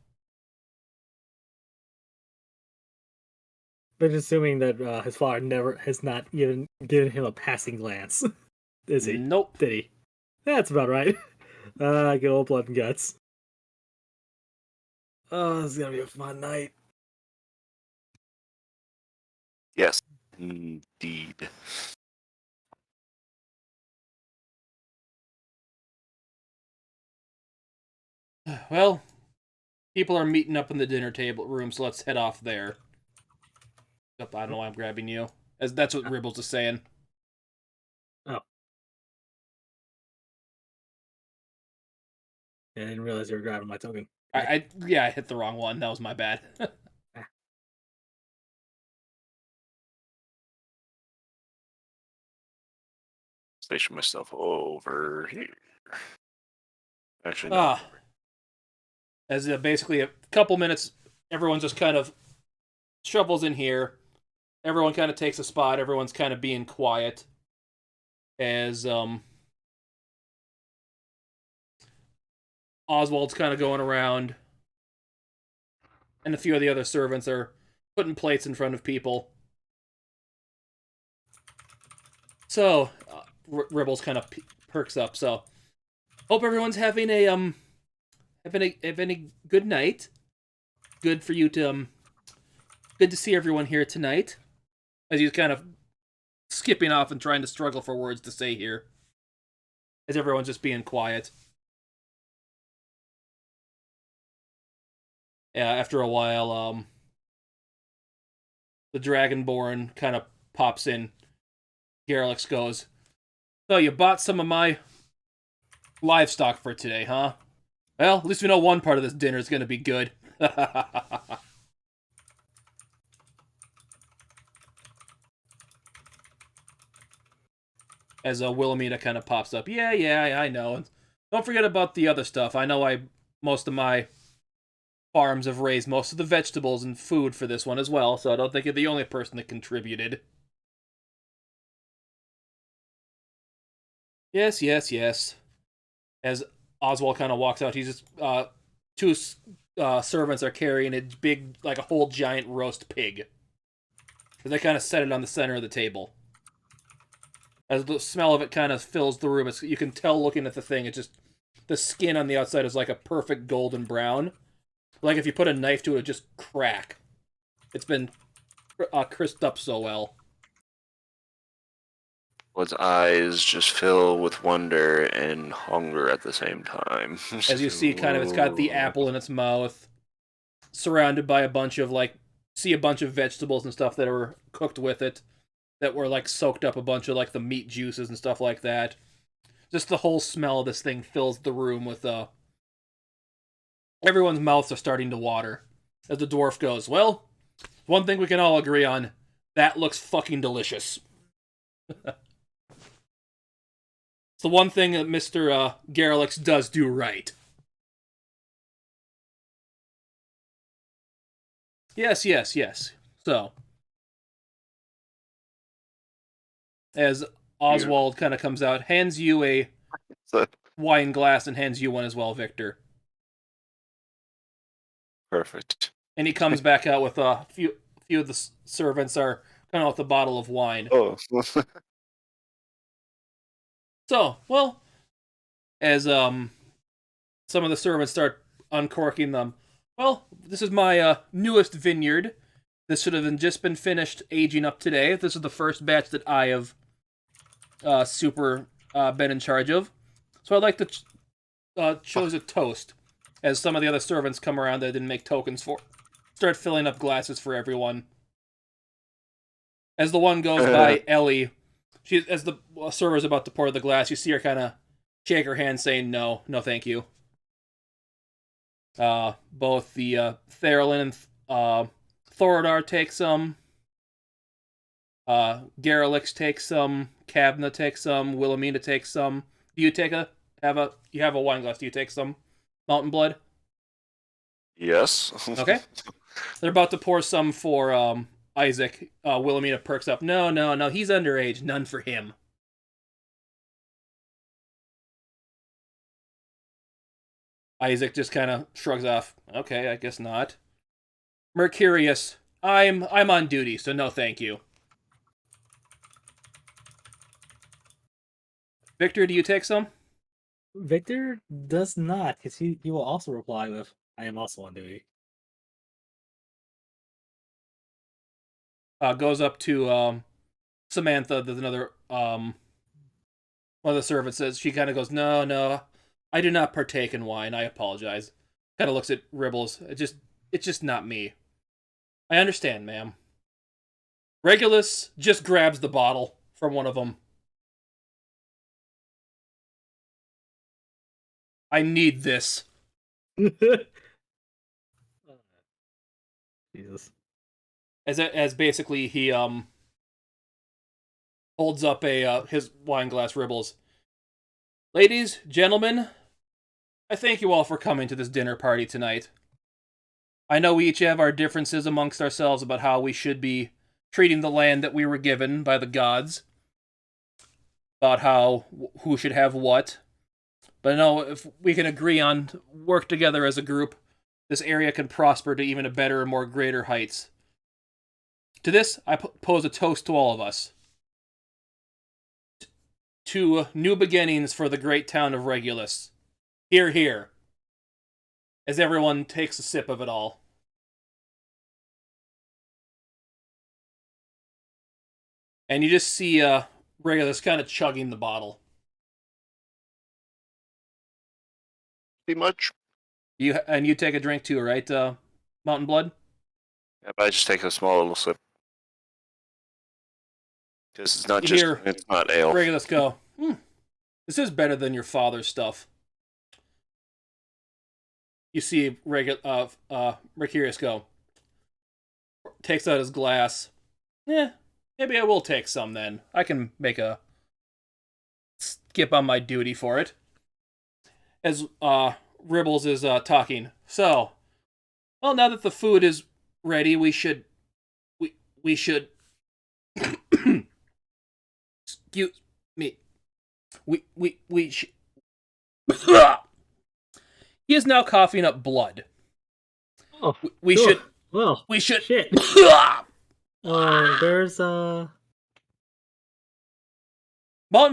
But assuming that his father has not even given him a passing glance, is he? Nope. Did he? That's about right. Good old blood and guts. Oh, this is gonna be a fun night. Yes, indeed. Well, people are meeting up in the dinner table room, so let's head off there. I don't know why I'm grabbing you. As that's what Ribbles is saying. Oh. I didn't realize you were grabbing my token. I hit the wrong one. That was my bad. Station myself over here. Actually, no. As basically a couple minutes, everyone just kind of shovels in here. Everyone kind of takes a spot. Everyone's kind of being quiet. As Oswald's kind of going around. And a few of the other servants are putting plates in front of people. So, Ribbles kind of perks up. So, hope everyone's having a good night. Good for you to good to see everyone here tonight. As he's kind of skipping off and trying to struggle for words to say here. As everyone's just being quiet. Yeah, after a while, the Dragonborn kind of pops in. Garrix goes, "So you bought some of my livestock for today, huh? Well, at least we know one part of this dinner is going to be good." As Wilhelmina kind of pops up. Yeah, I know. And don't forget about the other stuff. I know most of my farms have raised most of the vegetables and food for this one as well, so I don't think you're the only person that contributed. Yes. As Oswald kind of walks out, he's just two servants are carrying a big, like a whole giant roast pig. So they kind of set it on the center of the table. As the smell of it kind of fills the room, you can tell looking at the thing, it's just the skin on the outside is like a perfect golden brown. Like if you put a knife to it, it'd just crack. It's been crisped up so well. His eyes just fill with wonder and hunger at the same time. As you see, kind of, it's got the apple in its mouth, surrounded by a bunch of vegetables and stuff that were cooked with it, that were like soaked up a bunch of like the meat juices and stuff like that. Just the whole smell of this thing fills the room with everyone's mouths are starting to water. As the dwarf goes, "Well, one thing we can all agree on, that looks fucking delicious." It's the one thing that Mr. Garrix does do right. Yes. So, as Oswald kind of comes out, hands you a wine glass and hands you one as well, Victor. Perfect. And he comes back out with a few of the servants are kind of with a bottle of wine. Oh. So, well, as some of the servants start uncorking them, "Well, this is my newest vineyard. This should have just been finished aging up today. This is the first batch that I have been in charge of. So I'd like to chose a toast. as some of the other servants come around that didn't make tokens for, start filling up glasses for everyone. As the one goes by, Ellie, as the server's about to pour the glass, you see her kind of shake her hand, saying, "No, no, thank you." Both the Therlin and Thorodar take some. Garrelix takes some. Kavna takes some. Wilhelmina takes some. Do you take you have a wine glass? Do you take some Mountain Blood? Yes. Okay. They're about to pour some for Isaac. Wilhelmina perks up. No, he's underage. None for him. Isaac just kind of shrugs off. Okay, I guess not. Mercurius, I'm on duty, so no thank you. Victor, do you take some? Victor does not, because he will also reply with, "I am also on duty." Goes up to Samantha. There's another one of the servants says. She kind of goes, no, I do not partake in wine. I apologize. Kind of looks at Ribbles. It's just not me. I understand, ma'am. Regulus just grabs the bottle from one of them. I need this. Jesus. As basically he holds up his wine glass. Ribbles. Ladies, gentlemen, I thank you all for coming to this dinner party tonight. I know we each have our differences amongst ourselves about how we should be treating the land that we were given by the gods, about who should have what. But I know if we can agree on work together as a group, this area can prosper to even a better and more greater heights. To this, I pose a toast to all of us. To new beginnings for the great town of Regulus. Hear, hear. As everyone takes a sip of it all. And you just see Regulus kind of chugging the bottle. Pretty much. You take a drink too, right, Mountain Blood? Yeah, but I just take a small little sip. This is not it's not ale. Regulus go, this is better than your father's stuff. You see Mercurius go, takes out his glass. Maybe I will take some then. I can make a skip on my duty for it. As Ribbles is talking. So, well, now that the food is ready, we should excuse me. We should. He is now coughing up blood. Oh, we cool. should. Well, we should. Shit. There's Mountain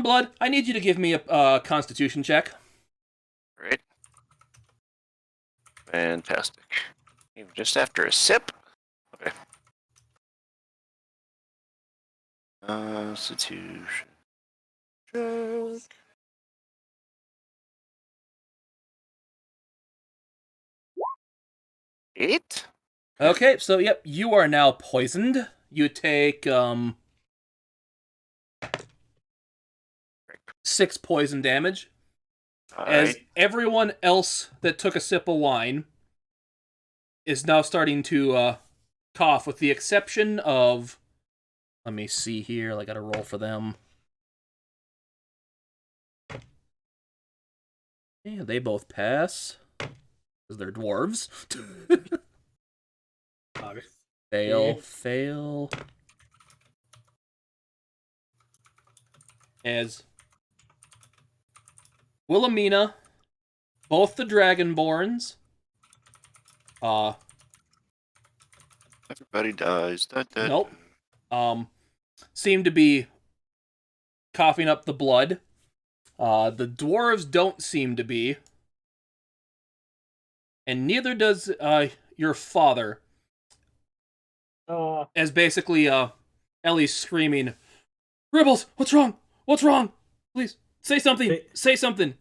Blood, I need you to give me a Constitution check. Great. Fantastic. Even just after a sip. Okay. Constitution check. Eight? Okay, so yep, you are now poisoned. You take 6 poison damage. As everyone else that took a sip of wine is now starting to cough, with the exception of, let me see here, I gotta roll for them. Yeah, they both pass, because they're dwarves. Fail. As Wilhelmina, both the Dragonborns, everybody dies. Nope. Seem to be coughing up the blood. The dwarves don't seem to be. And neither does your father. As basically Ellie's screaming, Ribbles, what's wrong? What's wrong? Please, say something. Say something.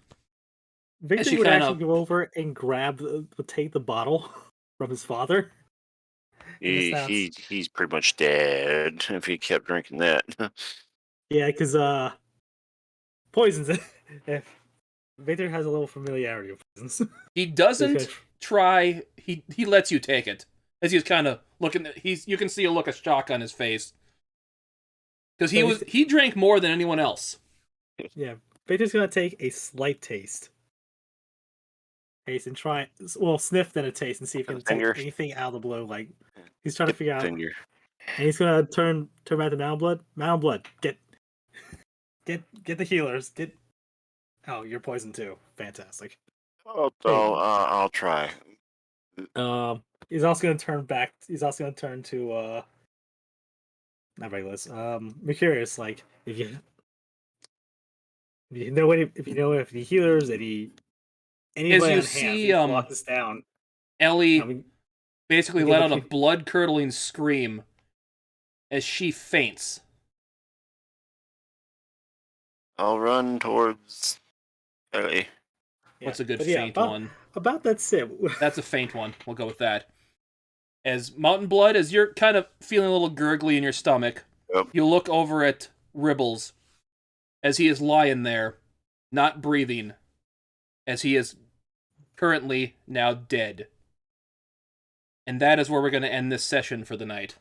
Victor she would kinda- actually go over and take the bottle from his father. And this sounds- He's pretty much dead if he kept drinking that. Yeah, because poisons. If Victor has a little familiarity with poisons. He He's doesn't gonna- try. He lets you take it as he's kind of looking. You can see a look of shock on his face because he drank more than anyone else. Yeah, Victor's gonna take a slight taste. Taste and try. Well, sniff then a taste and see if he can Finger. take anything out of the blue. Like he's trying to figure out. Finger. And he's gonna turn back to Mountain Blood. Mountain Blood, get the healers. Get. Oh, you're poisoned too. Fantastic. I'll try. He's also gonna turn back. He's also gonna turn to not Regulus. Mercurius. Like if you know if the healers anybody As you on see, hand, lock this down. Ellie basically we let get out a the- blood-curdling scream as she faints. I'll run towards Ellie. What's a good but yeah, faint one? About that sim. That's a faint one. We'll go with that. As Mountain Blood, as you're kind of feeling a little gurgly in your stomach, Yep. you look over at Ribbles as he is lying there, not breathing, as he is currently now dead. And that is where we're going to end this session for the night.